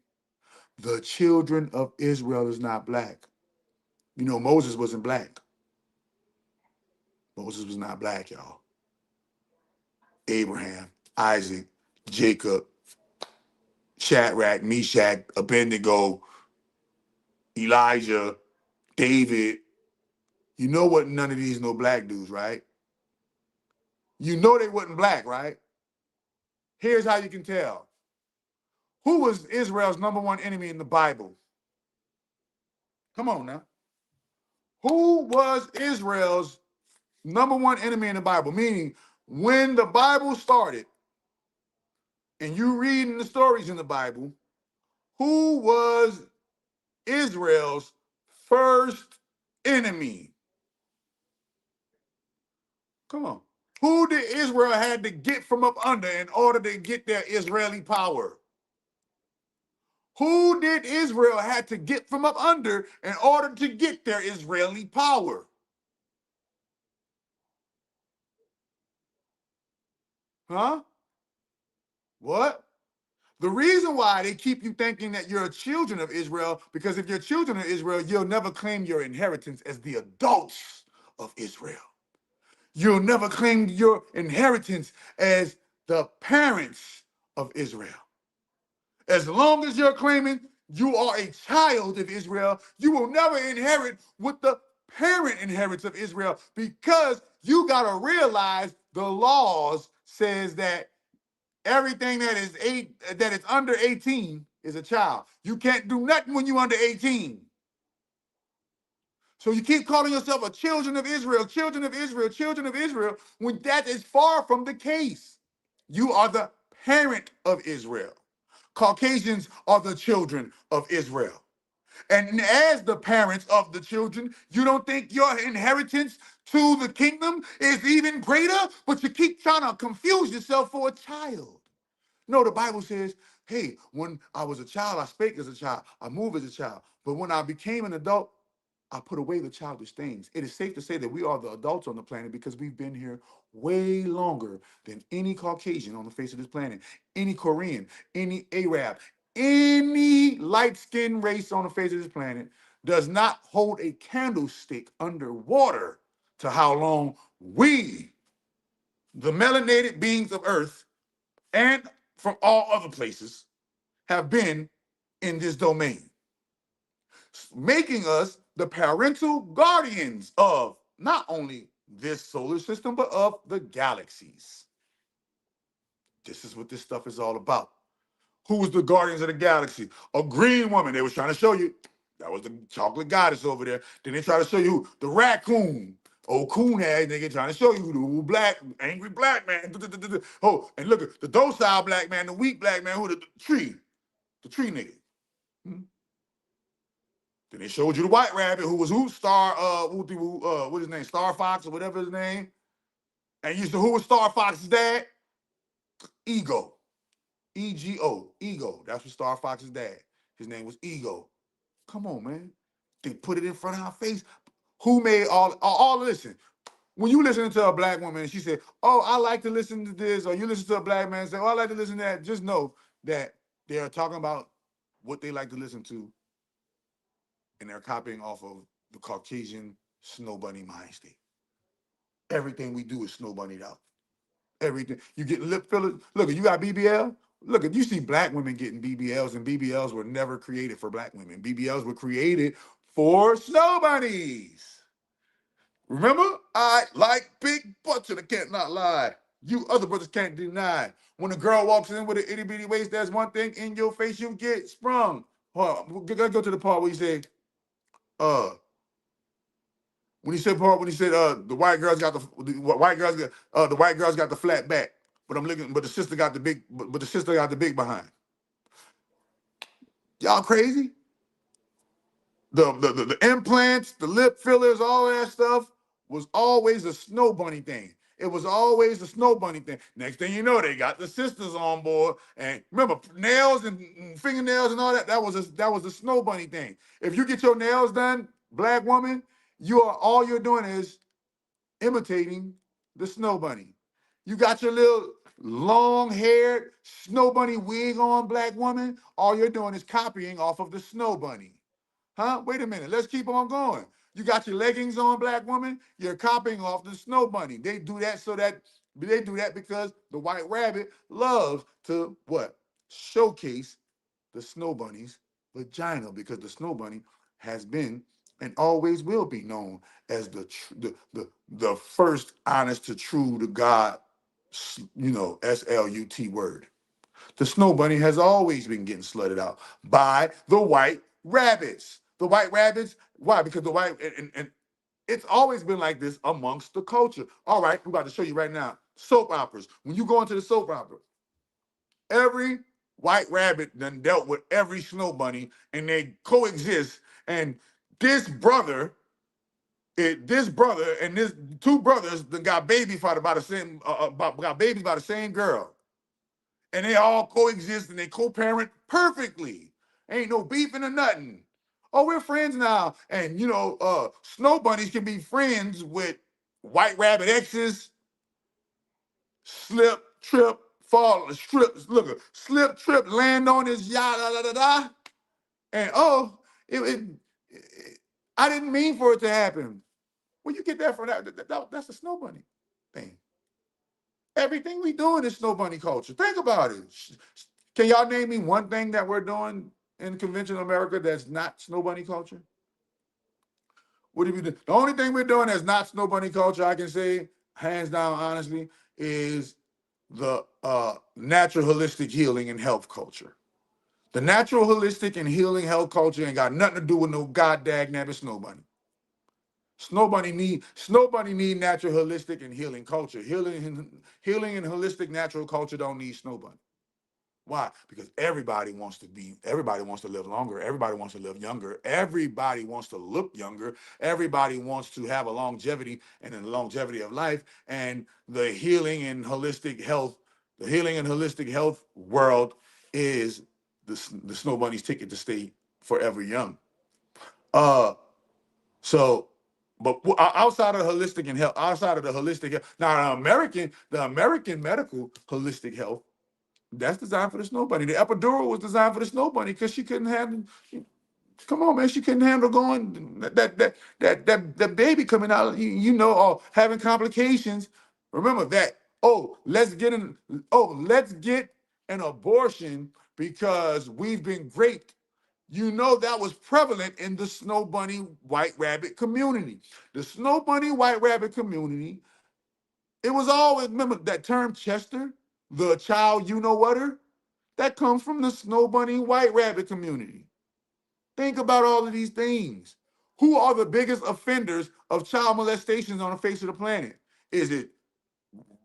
The children of Israel is not black. You know, Moses wasn't black. Moses was not black, y'all. Abraham, Isaac, Jacob, Shadrach, Meshach, Abednego, Elijah, David. You know what? None of these no black dudes, right? You know they wasn't black, right? Here's how you can tell. Who was Israel's number one enemy in the Bible? Come on now. Who was Israel's number one enemy in the Bible? Meaning, when the Bible started and you reading the stories in the Bible, who was Israel's first enemy? Come on. Who did Israel had to get from up under in order to get their Israeli power? Who did Israel had to get from up under in order to get their Israeli power? Huh? What? The reason why they keep you thinking that you're children of Israel, because if you're children of Israel, you'll never claim your inheritance as the adults of Israel. You'll never claim your inheritance as the parents of Israel. As long as you're claiming you are a child of Israel, you will never inherit what the parent inherits of Israel, because you got to realize the laws says that everything that is under 18 is a child. You can't do nothing when you're under 18. So you keep calling yourself a children of Israel, children of Israel, children of Israel, when that is far from the case. You are the parent of Israel. Caucasians are the children of Israel. And as the parents of the children, you don't think your inheritance to the kingdom is even greater, but you keep trying to confuse yourself for a child. No, the Bible says, hey, when I was a child, I spake as a child, I moved as a child. But when I became an adult, I put away the childish things. It is safe to say that we are the adults on the planet because we've been here way longer than any Caucasian on the face of this planet, any Korean, any Arab, any light-skinned race on the face of this planet does not hold a candlestick underwater to how long we, the melanated beings of Earth, and from all other places, have been in this domain, making us the parental guardians of not only this solar system, but of the galaxies. This is what this stuff is all about. Who was the guardians of the galaxy? A green woman. They was trying to show you. That was the chocolate goddess over there. Then they try to show you the raccoon. Old coon ass nigga trying to show you the black, angry black man. Oh, and look at the docile black man, the weak black man, who the tree nigga. Hmm? Then they showed you the white rabbit, who was what's his name, Star Fox or whatever his name. And you said, who was Star Fox's dad? Ego. Ego. Ego. That's what Star Fox's dad. His name was Ego. Come on, man. They put it in front of our face. Who made all listen? When you listen to a black woman and she said, oh, I like to listen to this, or you listen to a black man and say, oh, I like to listen to that, just know that they are talking about what they like to listen to, and they're copying off of the Caucasian Snow Bunny mind state. Everything we do is Snow Bunnyed out. Everything. You get lip fillers. Look, you got BBL. Look, you see black women getting BBLs, and BBLs were never created for black women. BBLs were created for snow bunnies. Remember? I like big butts, and I can't not lie. You other brothers can't deny. When a girl walks in with an itty bitty waist, that's one thing in your face, you get sprung. Hold on, let's go to the part where you say, uh, when he said the white girls got the white girls got the flat back, but the sister got the big, but the sister got the big behind. Y'all crazy? The implants, the lip fillers, all that stuff was always a snow bunny thing. It was always the Snow Bunny thing. Next thing you know, they got the sisters on board. And remember, nails and fingernails and all that, that was the Snow Bunny thing. If you get your nails done, black woman, all you're doing is imitating the Snow Bunny. You got your little long-haired Snow Bunny wig on, black woman, all you're doing is copying off of the Snow Bunny. Huh? Wait a minute, let's keep on going. You got your leggings on, black woman, you're copying off the Snow Bunny. They do that because the white rabbit loves to what? Showcase the Snow Bunny's vagina, because the Snow Bunny has been and always will be known as the first honest to true to God, SLUT word. The Snow Bunny has always been getting slutted out by the white rabbits. The white rabbits, why? Because the white, and it's always been like this amongst the culture. All right, we're about to show you right now. Soap operas. When you go into the soap opera, every white rabbit done dealt with every Snow Bunny, and they coexist. And this brother and this two brothers that got babies by the same by the same girl, and they all coexist and they co-parent perfectly. Ain't no beefing or nothing. Oh, we're friends now, and Snow Bunnies can be friends with white rabbit exes. Slip, trip, fall, slip, trip, land on his yacht, da da da da. And I didn't mean for it to happen. Where you get that from? That's a Snow Bunny thing. Everything we doing is Snow Bunny culture. Think about it. Can y'all name me one thing that we're doing in conventional America that's not Snow Bunny culture? What do we do? The only thing we're doing that's not Snow Bunny culture, I can say, hands down, honestly, is the natural holistic healing and health culture. The natural holistic and healing health culture ain't got nothing to do with no goddamn nabbit Snow Bunny. Snow Bunny need natural holistic and healing culture. Healing and holistic natural culture don't need Snow Bunny. Why? Because everybody wants to live longer. Everybody wants to live younger. Everybody wants to look younger. Everybody wants to have a longevity and a longevity of life. And the healing and holistic health world is the Snow Bunny's ticket to stay forever young. But outside of holistic and health, now the American medical holistic health, that's designed for the Snow Bunny. The epidural was designed for the Snow Bunny because she couldn't handle. Come on, man, she couldn't handle going that baby coming out. Or having complications. Remember that. Let's get an abortion because we've been raped. That was prevalent in the Snow Bunny white rabbit community. The Snow Bunny white rabbit community. It was always, remember that term Chester, the child you-know-whatter? That comes from the Snow Bunny white rabbit community. Think about all of these things. Who are the biggest offenders of child molestations on the face of the planet? Is it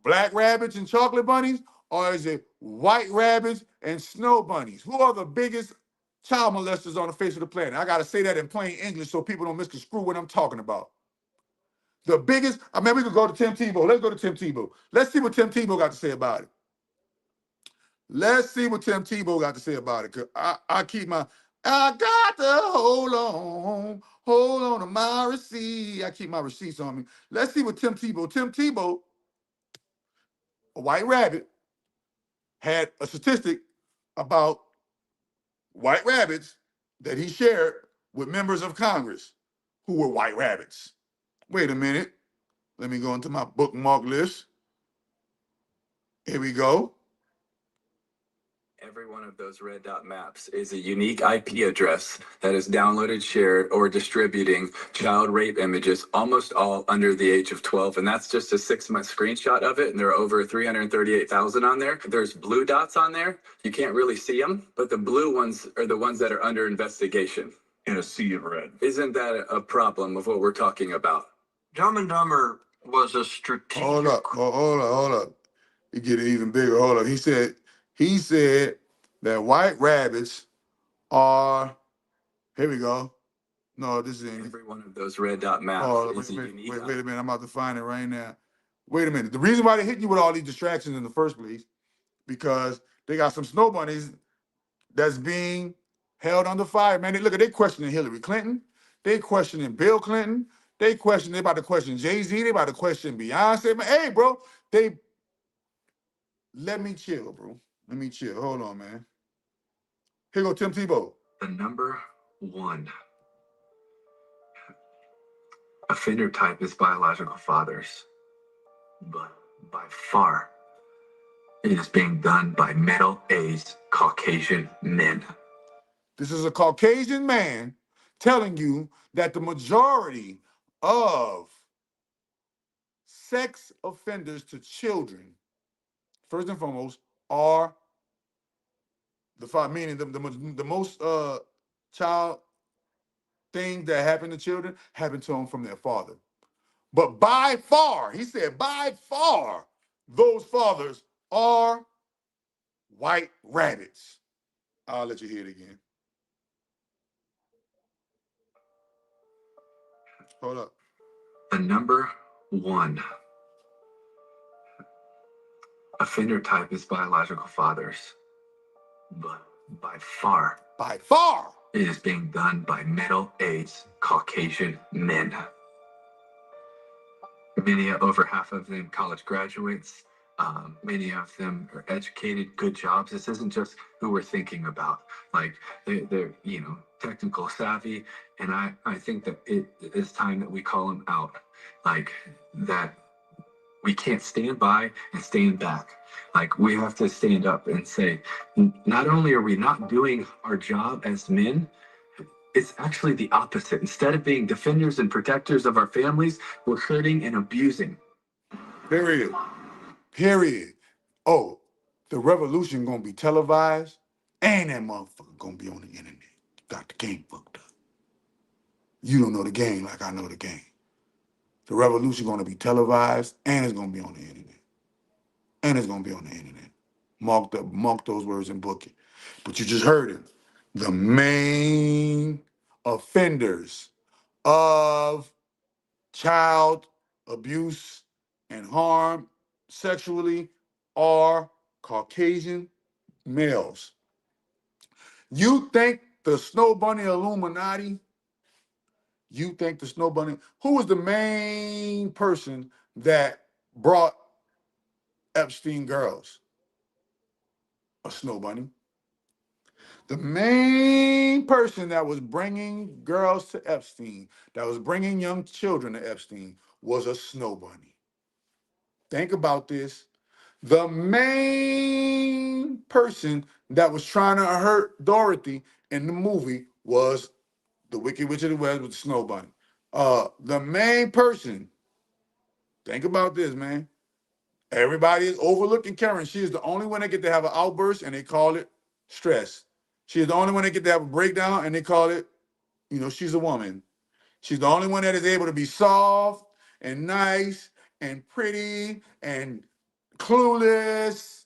black rabbits and chocolate bunnies, or is it white rabbits and snow bunnies? Who are the biggest child molesters on the face of the planet? I got to say that in plain English so people don't misconstrue what I'm talking about. The biggest, we could go to Tim Tebow. Let's go to Tim Tebow. Let's see what Tim Tebow got to say about it. Let's see what Tim Tebow got to say about it. Cause I got to hold on to my receipt. I keep my receipts on me. Let's see what Tim Tebow, a white rabbit, had a statistic about white rabbits that he shared with members of Congress who were white rabbits. Wait a minute. Let me go into my bookmark list. Here we go. Every one of those red dot maps is a unique IP address that is downloaded, shared, or distributing child rape images, almost all under the age of 12. And that's just a 6-month screenshot of it. And there are over 338,000 on there. There's blue dots on there. You can't really see them, but the blue ones are the ones that are under investigation. In a sea of red. Isn't that a problem of what we're talking about? Dumb and Dumber was a strategic... Hold up. You get it even bigger. Hold up. He said that white rabbits are, here we go. No, this is every one of those red dot maps. Wait a minute. I'm about to find it right now. Wait a minute. The reason why they hit you with all these distractions in the first place, because they got some snow bunnies that's being held under fire. Man, look at they questioning Hillary Clinton. They questioning Bill Clinton. They about to question Jay-Z. They about to question Beyonce. Man, hey, bro, let me chill, bro. Let me chill. Hold on, man. Here go Tim Tebow. The number one offender type is biological fathers, but by far it is being done by middle-aged Caucasian men. This is a Caucasian man telling you that the majority of sex offenders to children, first and foremost, are meaning the most child things that happen to children happen to them from their father. But by far, he said, by far, those fathers are white rabbits. I'll let you hear it again. Hold up. The number one offender type is biological fathers, but by far it is being done by middle-aged Caucasian men. Over half of them college graduates. Many of them are educated, good jobs. This isn't just who we're thinking about. Like they're technical savvy, and I think that it is time that we call them out. Like that, we can't stand by and stand back. Like we have to stand up and say, not only are we not doing our job as men, it's actually the opposite. Instead of being defenders and protectors of our families, we're hurting and abusing. Period. Oh, the revolution gonna be televised, and that motherfucker gonna be on the internet. Got the game fucked up. You don't know the game like I know the game. The revolution gonna be televised, and it's gonna be on the internet. And it's gonna be on the internet. Mark those words and book it. But you just heard it. The main offenders of child abuse and harm sexually are Caucasian males. You think the Snow Bunny Illuminati? Who was the main person that brought Epstein girls? A snow bunny. The main person that was bringing girls to Epstein, that was bringing young children to Epstein, was a snow bunny. Think about this. The main person that was trying to hurt Dorothy in the movie was the Wicked Witch of the West with the snow bunny. The main person, think about this, man. Everybody is overlooking Karen. She is the only one that get to have an outburst, and they call it stress. She is the only one that get to have a breakdown, and they call it, she's a woman. She's the only one that is able to be soft and nice and pretty and clueless.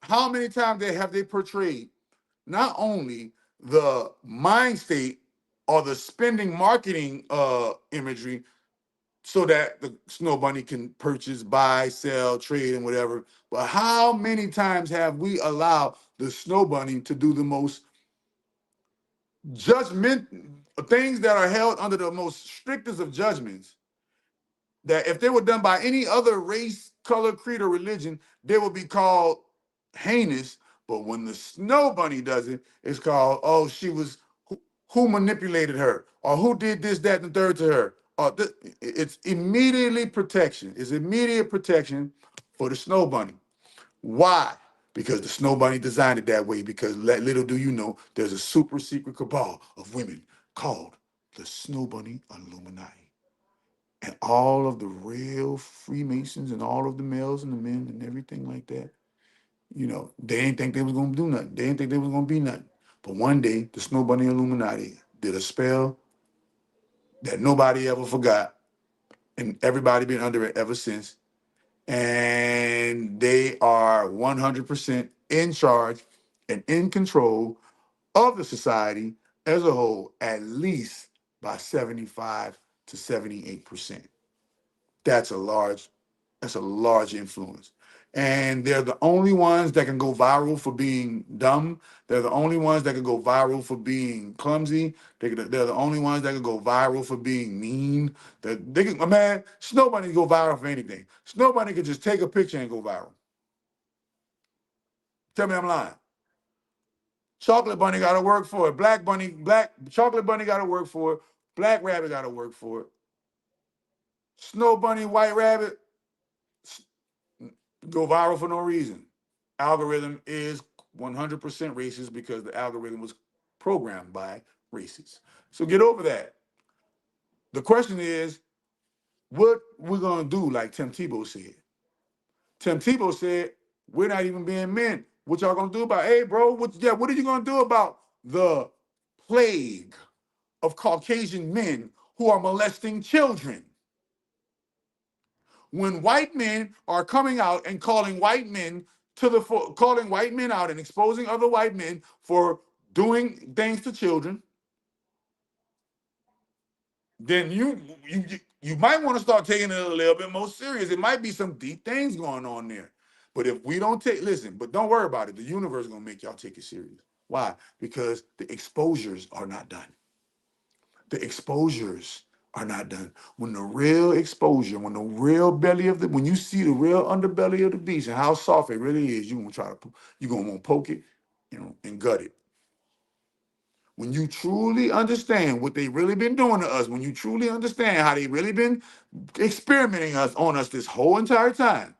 How many times have they portrayed not only the mind state or the spending marketing imagery so that the snow bunny can purchase, buy, sell, trade, and whatever. But how many times have we allowed the snow bunny to do the most judgment things that are held under the most strictest of judgments, that if they were done by any other race, color, creed, or religion, they would be called heinous. But when the snow bunny does it, it's called, oh, she was, who manipulated her, or who did this, that, and the third to her. It's immediately protection. It's immediate protection for the snow bunny. Why? Because the snow bunny designed it that way, because little do you know, there's a super secret cabal of women called the Snow Bunny Illuminati. And all of the real Freemasons and all of the males and the men and everything like that, they didn't think they was going to do nothing. They didn't think they was going to be nothing. But one day, the Snow Bunny Illuminati did a spell that nobody ever forgot, and everybody been under it ever since. And they are 100% in charge and in control of the society as a whole, at least by 75 to 78%. That's a large influence. And they're the only ones that can go viral for being dumb. They're the only ones that can go viral for being clumsy. They're the only ones that can go viral for being mean. They can, man, Snow Bunny can go viral for anything. Snow Bunny can just take a picture and go viral. Tell me I'm lying. Chocolate Bunny got to work for it. Chocolate Bunny got to work for it. Black Rabbit got to work for it. Snow Bunny, White Rabbit, go viral for no reason. Algorithm is 100% racist because the algorithm was programmed by racists. So get over that. The question is, what we're going to do, like Tim Tebow said. Tim Tebow said, we're not even being men. What y'all going to do about, hey, bro, what are you going to do about the plague of Caucasian men who are molesting children? When white men are coming out and calling white men out and exposing other white men for doing things to children, then you might want to start taking it a little bit more serious. It might be some deep things going on there. But if we don't but don't worry about it. The universe is gonna make y'all take it serious. Why? Because the exposures are not done. The exposures are not done. When the real exposure, when the real when you see the real underbelly of the beast and how soft it really is, you're gonna want to poke it, and gut it. When you truly understand what they really been doing to us, when you truly understand how they really been experimenting on us this whole entire time,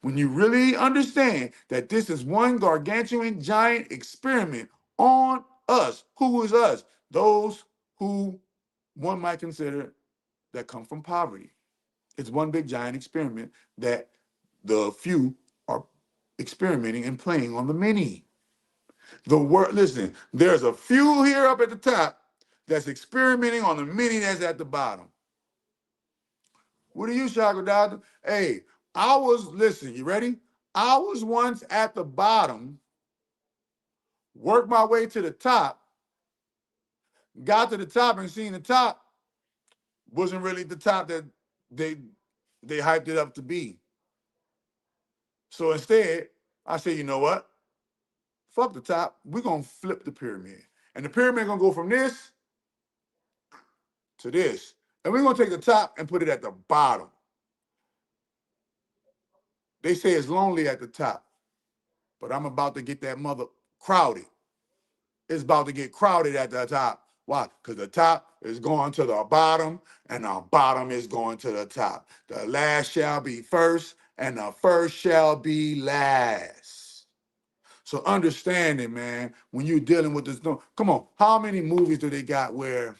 when you really understand that this is one gargantuan giant experiment on us, who is us? Those who one might consider that come from poverty. It's one big giant experiment that the few are experimenting and playing on the many. Listen, there's a few here up at the top that's experimenting on the many that's at the bottom. What are you, Chakra Doctor? Hey, listen, you ready? I was once at the bottom, worked my way to the top, got to the top and seen the top wasn't really the top that they hyped it up to be. So instead, I say, you know what? Fuck the top. We're going to flip the pyramid. And the pyramid going to go from this to this. And we're going to take the top and put it at the bottom. They say it's lonely at the top. But I'm about to get that mother crowded. It's about to get crowded at the top. Why? Because the top is going to the bottom, and the bottom is going to the top. The last shall be first, and the first shall be last. So understand it, man, when you're dealing with this. Come on, how many movies do they got where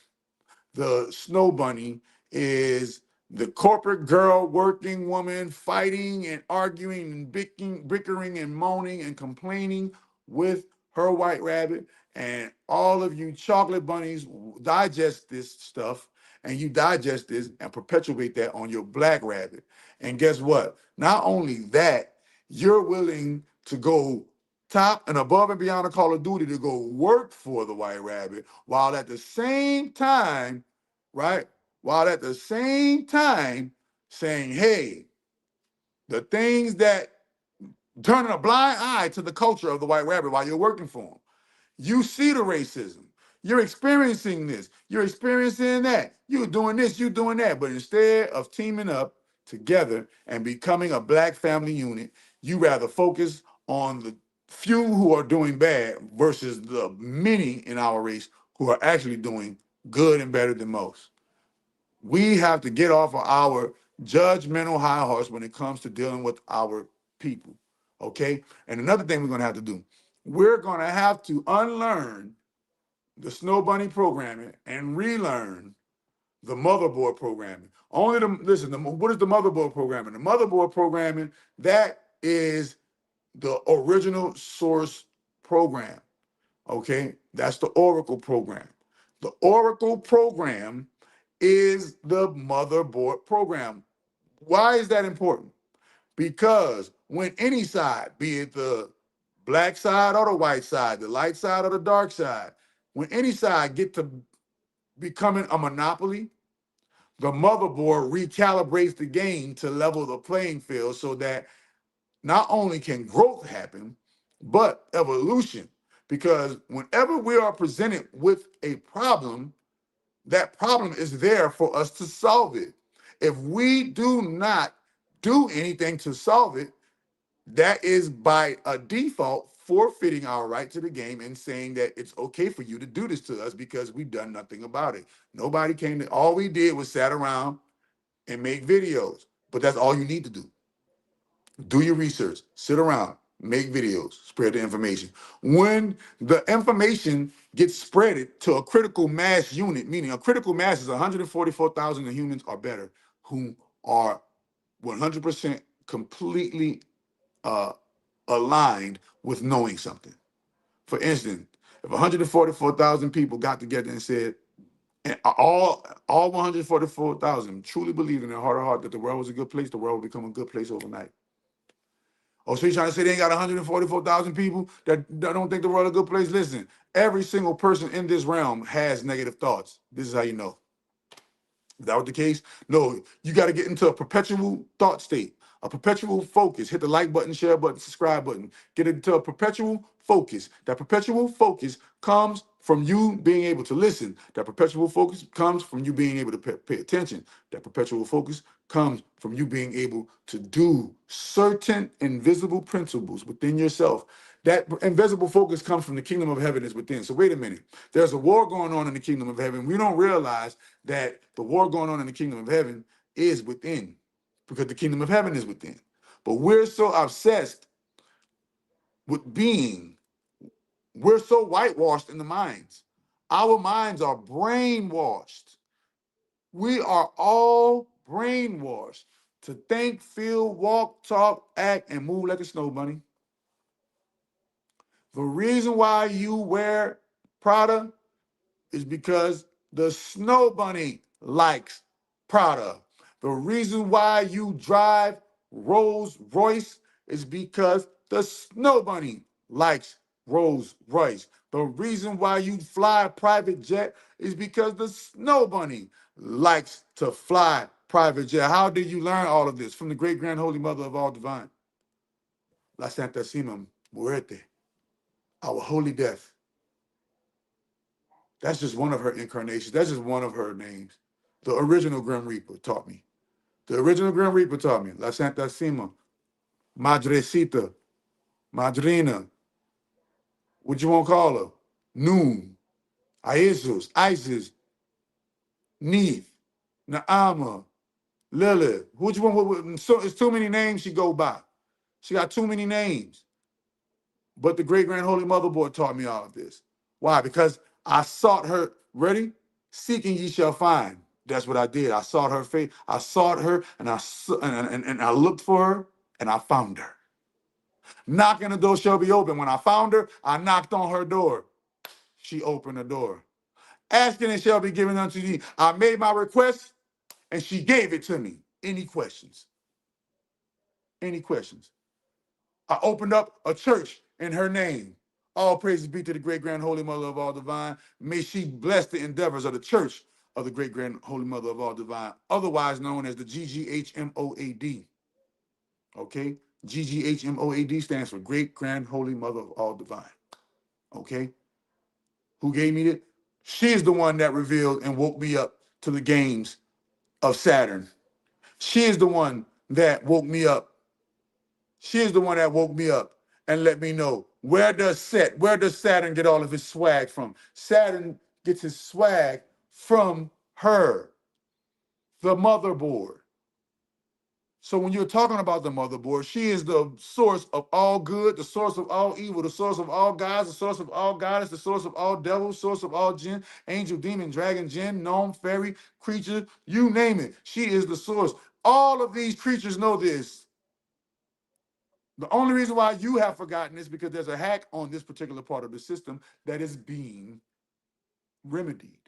the Snow Bunny is the corporate girl, working woman, fighting and arguing and bickering and moaning and complaining with her white rabbit, and all of you chocolate bunnies digest this stuff, and you digest this and perpetuate that on your black rabbit. And guess what? Not only that, you're willing to go top and above and beyond the Call of Duty to go work for the white rabbit, while at the same time, right? While at the same time saying, hey, the things that turning a blind eye to the culture of the white rabbit while you're working for them. You see the racism. You're experiencing this. You're experiencing that. You're doing this, you're doing that. But instead of teaming up together and becoming a black family unit, you rather focus on the few who are doing bad versus the many in our race who are actually doing good and better than most. We have to get off of our judgmental high horse when it comes to dealing with our people, okay? And another thing we're gonna have to do, we're gonna have to unlearn the Snow Bunny programming and relearn the motherboard programming. What is the motherboard programming? The motherboard programming, that is the original source program, okay? That's the Oracle program. The Oracle program is the motherboard program. Why is that important? Because when any side, be it the black side or the white side, the light side or the dark side, when any side get to becoming a monopoly, the motherboard recalibrates the game to level the playing field so that not only can growth happen, but evolution. Because whenever we are presented with a problem, that problem is there for us to solve it. If we do not do anything to solve it, that is by a default forfeiting our right to the game and saying that it's okay for you to do this to us because we've done nothing about it. Nobody came to, all we did was sat around and make videos. But that's all you need to do. Do your research, sit around, make videos, spread the information. When the information gets spread to a critical mass unit, meaning a critical mass is 144,000 humans or better who are 100% completely aligned with knowing something. For instance, if 144,000 people got together and said, and all 144,000 truly believed in their heart of heart that the world was a good place, the world would become a good place overnight. Oh, so you're trying to say they ain't got 144,000 people that don't think the world is a good place? Listen, every single person in this realm has negative thoughts. This is how you know. Is that what the case? No, you got to get into a perpetual thought state, a perpetual focus. Hit the like button, share button, subscribe button. Get into a perpetual focus. That perpetual focus comes from you being able to listen. That perpetual focus comes from you being able to pay attention. That perpetual focus comes from you being able to do certain invisible principles within yourself. That invisible focus comes from the kingdom of heaven is within. So wait a minute. There's a war going on in the kingdom of heaven. We don't realize that the war going on in the kingdom of heaven is within because the kingdom of heaven is within. But we're so obsessed with being, we're so whitewashed in the minds. Our minds are brainwashed. We are all brainwashed to think, feel, walk, talk, act, and move like a snow bunny. The reason why you wear Prada is because the Snow Bunny likes Prada. The reason why you drive Rolls Royce is because the Snow Bunny likes Rolls Royce. The reason why you fly a private jet is because the Snow Bunny likes to fly private jet. How did you learn all of this? From the great grand holy mother of all divine, La Santissima Muerte, our holy death. That's just one of her incarnations. That's just one of her names. The original Grim Reaper taught me. The original Grim Reaper taught me. La Santissima, Madrecita, Madrina, what you want to call her? Noon, Isis, Neith, Naama, Lilith. What you want? So it's too many names she go by. She got too many names. But the great grand holy motherboard taught me all of this. Why? Because I sought her. Ready? Seeking ye shall find. That's what I did. I sought her face. I sought her, and I looked for her, and I found her. Knocking the door shall be open. When I found her, I knocked on her door. She opened the door. Asking it shall be given unto thee. I made my request, and she gave it to me. Any questions? Any questions? I opened up a church in her name. All praises be to the great grand holy mother of all divine. May she bless the endeavors of the church of the great grand holy mother of all divine, otherwise known as the GGHMOAD. Okay? GGHMOAD stands for Great Grand Holy Mother of all divine. Okay? Who gave me it? She is the one that revealed and woke me up to the games of Saturn. She is the one that woke me up. She is the one that woke me up and let me know where does Saturn get all of his swag from? Saturn gets his swag from her, the motherboard. So when you're talking about the motherboard, she is the source of all good, the source of all evil, the source of all gods, the source of all goddess, the source of all devils, source of all jinn, angel, demon, dragon, jinn, gnome, fairy, creature, you name it. She is the source. All of these creatures know this. The only reason why you have forgotten is because there's a hack on this particular part of the system that is being remedied.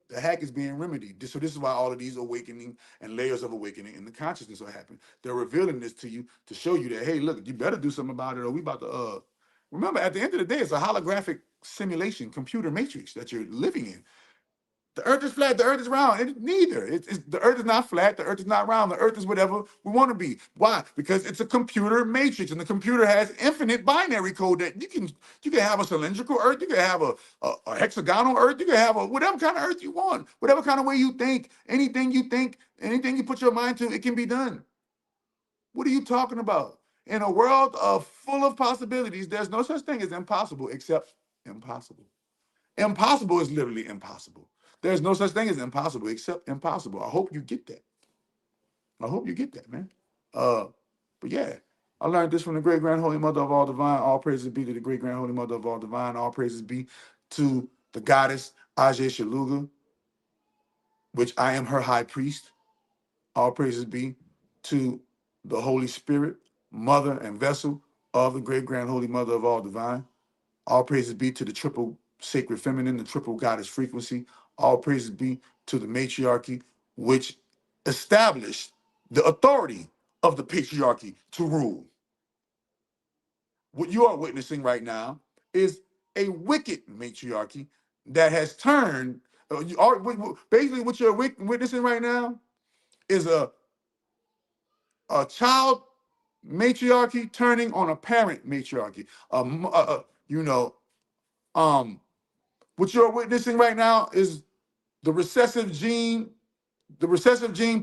The hack is being remedied. So this is why all of these awakening and layers of awakening in the consciousness are happening. They're revealing this to you to show you that, hey, look, you better do something about it or we about to, remember, at the end of the day, it's a holographic simulation, computer matrix that you're living in. The earth is flat, the earth is round. Neither. The earth is not flat, the earth is not round. The earth is whatever we want to be. Why? Because it's a computer matrix, and the computer has infinite binary code that you can have a cylindrical earth, you can have a hexagonal earth, you can have a whatever kind of earth you want, whatever kind of way you think, anything you put your mind to, it can be done. What are you talking about? In a world full of possibilities, there's no such thing as impossible except impossible. Impossible is literally impossible. There's no such thing as impossible except impossible. I hope you get that. I hope you get that, man. But yeah, I learned this from the great grand holy mother of all divine. All praises be to the great grand holy mother of all divine. All praises be to the goddess HYPNOTHERAPY, which I am her high priest. All praises be to the Holy Spirit, mother and vessel of the great grand holy mother of all divine. All praises be to the triple sacred feminine, the triple goddess frequency. All praises be to the matriarchy, which established the authority of the patriarchy to rule. What you are witnessing right now is a wicked matriarchy that has turned. Basically, what you're witnessing right now is a child matriarchy turning on a parent matriarchy. You know, what you're witnessing right now is the recessive gene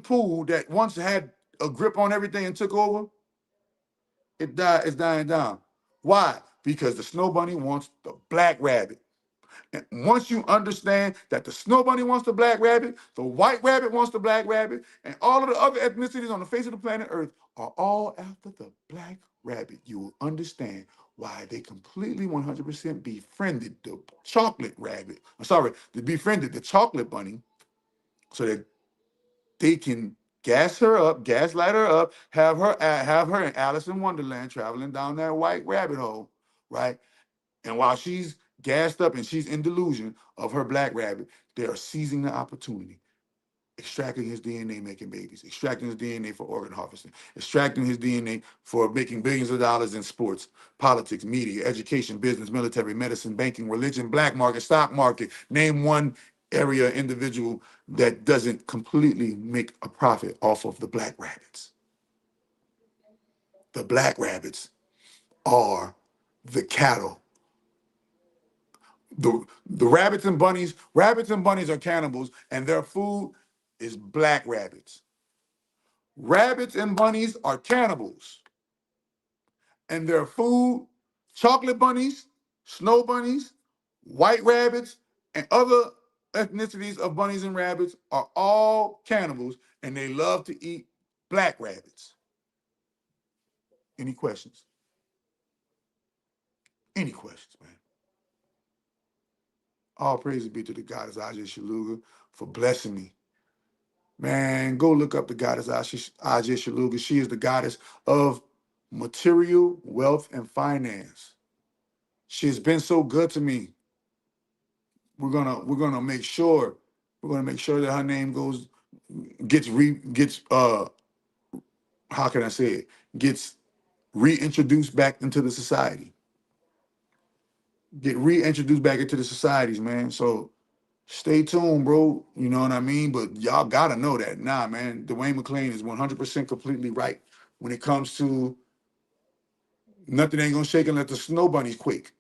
pool that once had a grip on everything and took over. It's dying down. Why? Because the snow bunny wants the black rabbit. And once you understand that the snow bunny wants the black rabbit, the white rabbit wants the black rabbit, and all of the other ethnicities on the face of the planet Earth are all after the black rabbit, you will understand why they completely 100% befriended the chocolate rabbit. I'm sorry, they befriended the chocolate bunny so that they can gaslight her up, have her in Alice in Wonderland traveling down that white rabbit hole, right? And while she's gassed up and she's in delusion of her black rabbit, they are seizing the opportunity, extracting his DNA, making babies, extracting his DNA for organ harvesting, extracting his DNA for making billions of dollars in sports, politics, media, education, business, military, medicine, banking, religion, black market, stock market. Name one area, individual that doesn't completely make a profit off of the black rabbits. The black rabbits are the cattle. The rabbits and bunnies are cannibals, and their food is black rabbits. Rabbits and bunnies are cannibals, and their food, chocolate bunnies, snow bunnies, white rabbits, and other ethnicities of bunnies and rabbits are all cannibals, and they love to eat black rabbits. Any questions? Any questions, man? All praise be to the goddess HYPNOTHERAPY for blessing me. Man, go look up the goddess HYPNOTHERAPY. She is the goddess of material, wealth, and finance. She has been so good to me. We're gonna make sure that her name gets how can I say it? Gets reintroduced back into the society. Get reintroduced back into the societies, man. So stay tuned, bro. You know what I mean? But y'all gotta know that. Nah, man, Dwayne McClain is 100% completely right when it comes to nothing ain't gonna shake and let the snow bunnies quake.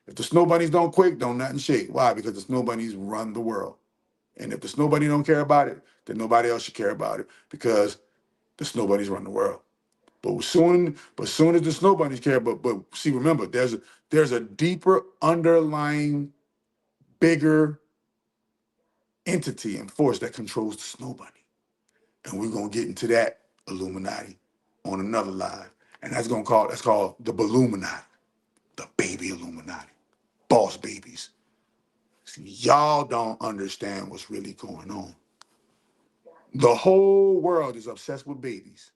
If the snow bunnies don't quake, don't nothing shake. Why? Because the snow bunnies run the world. And if the snow bunny don't care about it, then nobody else should care about it because the snow bunnies run the world. But soon as the snow bunnies care, but see, remember, there's a deeper underlying, bigger entity and force that controls the snow bunny. And we're gonna get into that Illuminati on another live. And that's called the Illuminati, the baby Illuminati, boss babies. See, y'all don't understand what's really going on. The whole world is obsessed with babies.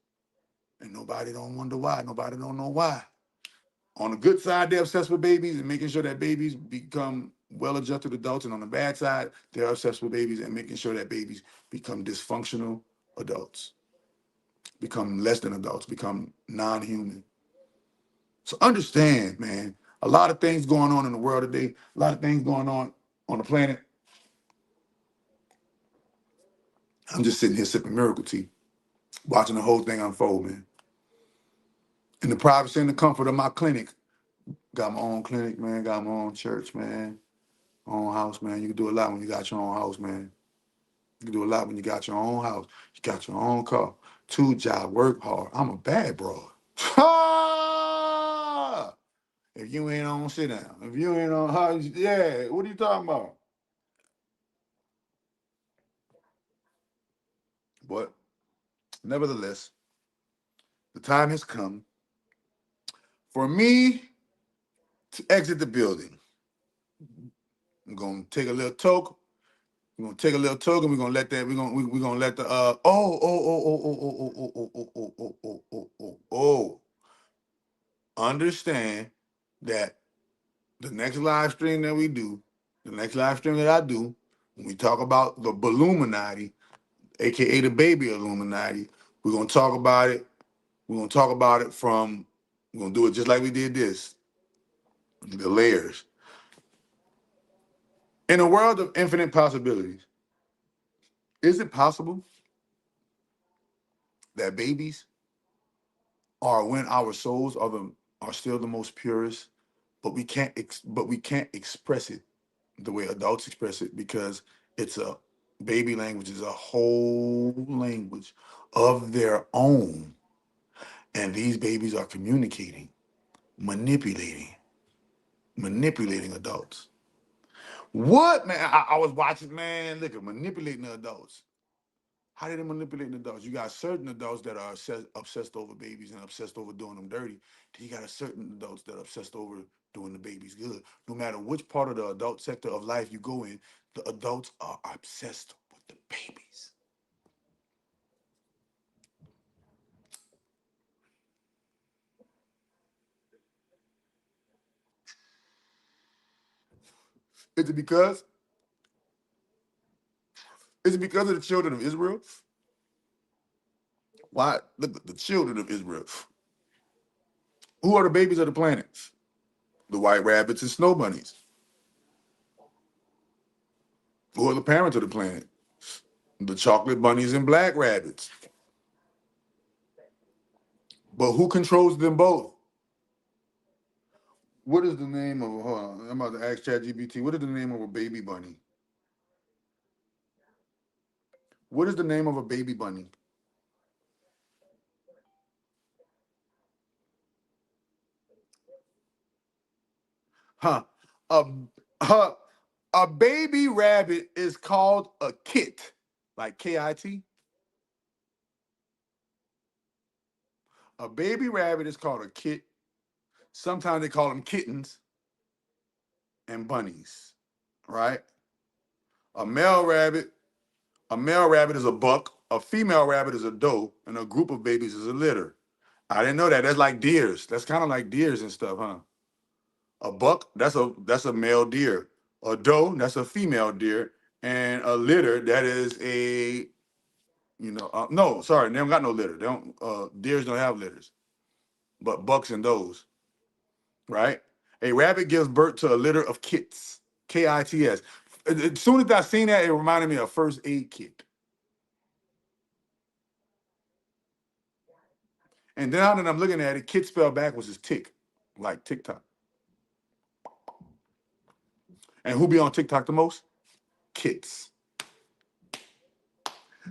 And nobody don't wonder why. Nobody don't know why. On the good side, they're obsessed with babies and making sure that babies become well-adjusted adults. And on the bad side, they're obsessed with babies and making sure that babies become dysfunctional adults, become less than adults, become non-human. So understand, man, a lot of things going on in the world today, a lot of things going on the planet. I'm just sitting here sipping miracle tea, watching the whole thing unfold, man. In the privacy and the comfort of my clinic. Got my own clinic, man. Got my own church, man. My own house, man. You can do a lot when you got your own house, man. You can do a lot when you got your own house. You got your own car. 2 job, work hard. I'm a bad bro. If you ain't on, sit down. If you ain't on, yeah, what are you talking about? But nevertheless, the time has come for me to exit the building. I'm gonna take a little toke. We're gonna take a little toke and we're gonna let that, we're gonna let the understand that the next live stream that we do, the next live stream that I do, when we talk about the Illuminati, aka the baby Illuminati, we're gonna talk about it. We're gonna talk about it from, we're gonna do it just like we did this, the layers. In a world of infinite possibilities, is it possible that babies are when our souls are still the most purest, but we can't express it the way adults express it because it's a baby language is a whole language of their own, and these babies are communicating, manipulating adults. What, man? I was watching, man. Look at manipulating the adults. How they manipulating adults? You got certain adults that are obsessed over babies and obsessed over doing them dirty. Then you got a certain adults that are obsessed over doing the babies good. No matter which part of the adult sector of life you go in, the adults are obsessed with the babies. Is it because? Is it because of the children of Israel? Why? Look at the children of Israel. Who are the babies of the planet? The white rabbits and snow bunnies. Who are the parents of the planet? The chocolate bunnies and black rabbits. But who controls them both? What is the name of, hold on, I'm about to ask ChatGPT, what is the name of a baby bunny? What is the name of a baby bunny? Huh. A, huh. A baby rabbit is called a kit, like K-I-T. A baby rabbit is called a kit. Sometimes they call them kittens and bunnies, right? A male rabbit, a male rabbit is a buck, a female rabbit is a doe, and a group of babies is a litter. I didn't know that. That's like deers. That's kind of like deers and stuff, huh? A buck, that's a male deer. A doe, that's a female deer, and a litter, that is a, no, sorry, they don't got no litter. They don't. Deers don't have litters, but bucks and does, right? A rabbit gives birth to a litter of kits, Kits. As soon as I seen that, it reminded me of first aid kit. And then now that I'm looking at it, kit spelled backwards is tick, like TikTok. And who be on TikTok the most? Kits.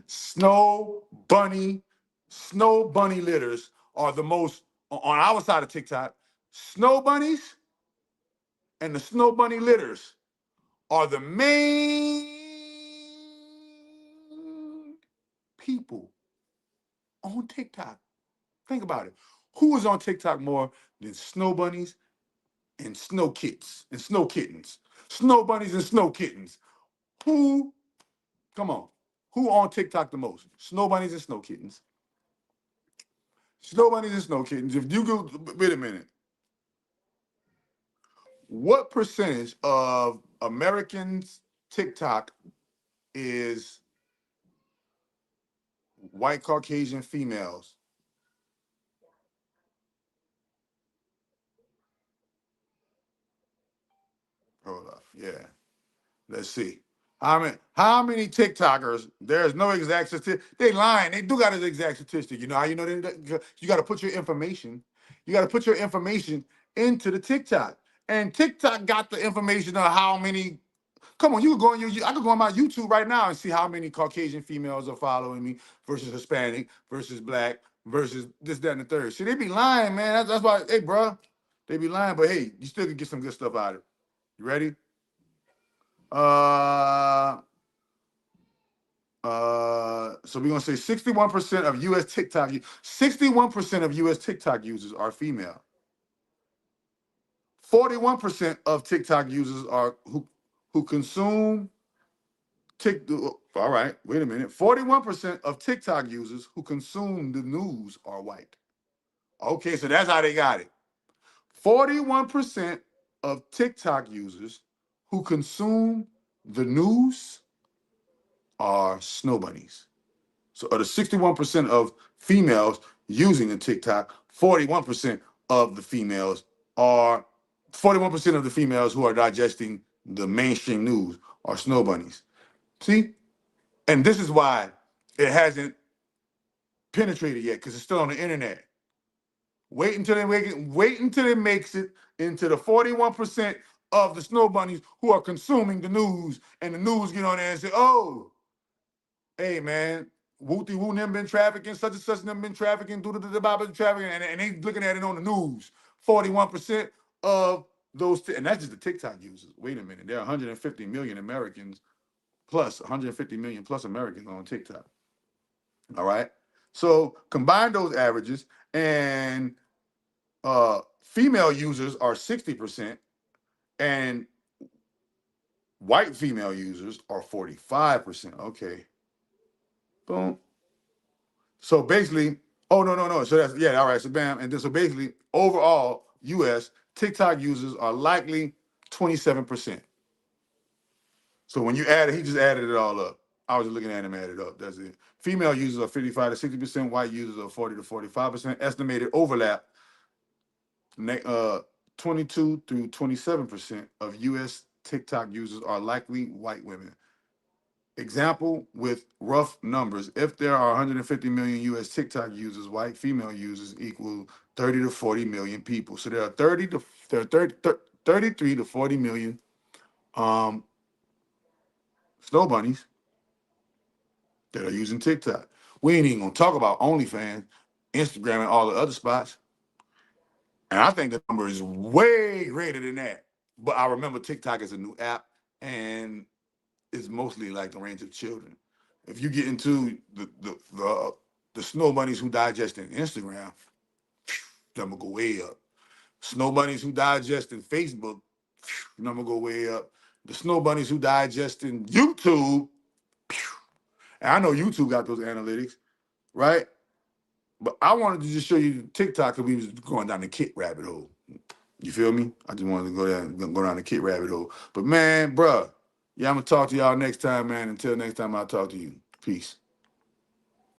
Snow bunny, snow bunny litters are the most on our side of TikTok. Snow bunnies and the snow bunny litters are the main people on TikTok. Think about it. Who is on TikTok more than snow bunnies and snow kits and snow kittens? Snow bunnies and snow kittens. Who, come on, who on TikTok the most? Snow bunnies and snow kittens. Snow bunnies and snow kittens. If you go, wait a minute. What percentage of Americans' TikTok is white Caucasian females? Hold up. Yeah. Let's see. How many TikTokers? There's no exact statistic. They lying. They do got an exact statistic. You know how you know you got to put your information. You got to put your information into the TikTok, and TikTok got the information of how many. Come on, you could go on your. I could go on my YouTube right now and see how many Caucasian females are following me versus Hispanic versus Black versus this, that, and the third. See, they be lying, man. That's why. Hey, bro, they be lying, but hey, you still can get some good stuff out of it. You ready? So we're gonna say 61% of US TikTok, 61% of US TikTok users are female. 41% of TikTok users are who consume TikTok. All right, wait a minute. 41% of TikTok users who consume the news are white. Okay, so that's how they got it. 41% of TikTok users who consume the news are snow bunnies. So of the 61% of females using the TikTok, 41% of the females are 41% of the females who are digesting the mainstream news are snow bunnies. See? And this is why it hasn't penetrated yet, because it's still on the internet. Wait until it makes it into the 41% of the snow bunnies who are consuming the news, and the news get on there and say, oh, hey man, Wooty Woo them been trafficking, such and such them been trafficking, trafficking, and they looking at it on the news. 41% of those, and that's just the TikTok users. Wait a minute, there are 150 million Americans plus, 150 million plus Americans on TikTok. All right, so combine those averages, and female users are 60%, and white female users are 45%. Okay, boom. So basically, oh no. So that's all right. So bam, and then so basically, overall, U.S. TikTok users are likely 27%. So when you add it, he just added it all up. I was just looking at him add it up. That's it. Female users are 55 to 60%. White users are 40 to 45%. Estimated overlap, 22 through 27% of U.S. TikTok users are likely white women. Example with rough numbers. If there are 150 million US TikTok users, white female users equal 30 to 40 million people. So there are 33 to 40 million snow bunnies that are using TikTok. We ain't even gonna talk about OnlyFans, Instagram, and all the other spots. And I think the number is way greater than that. But I remember TikTok is a new app, and it's mostly like the range of children. If you get into the snow bunnies who digest in Instagram, number go way up. Snow bunnies who digest in Facebook, number go way up. The snow bunnies who digest in YouTube, and I know YouTube got those analytics, right? But I wanted to just show you TikTok because we was going down the kit rabbit hole. You feel me? I just wanted to go down the kit rabbit hole. But man, bruh, yeah, I'm gonna talk to y'all next time, man. Until next time, I'll talk to you. Peace.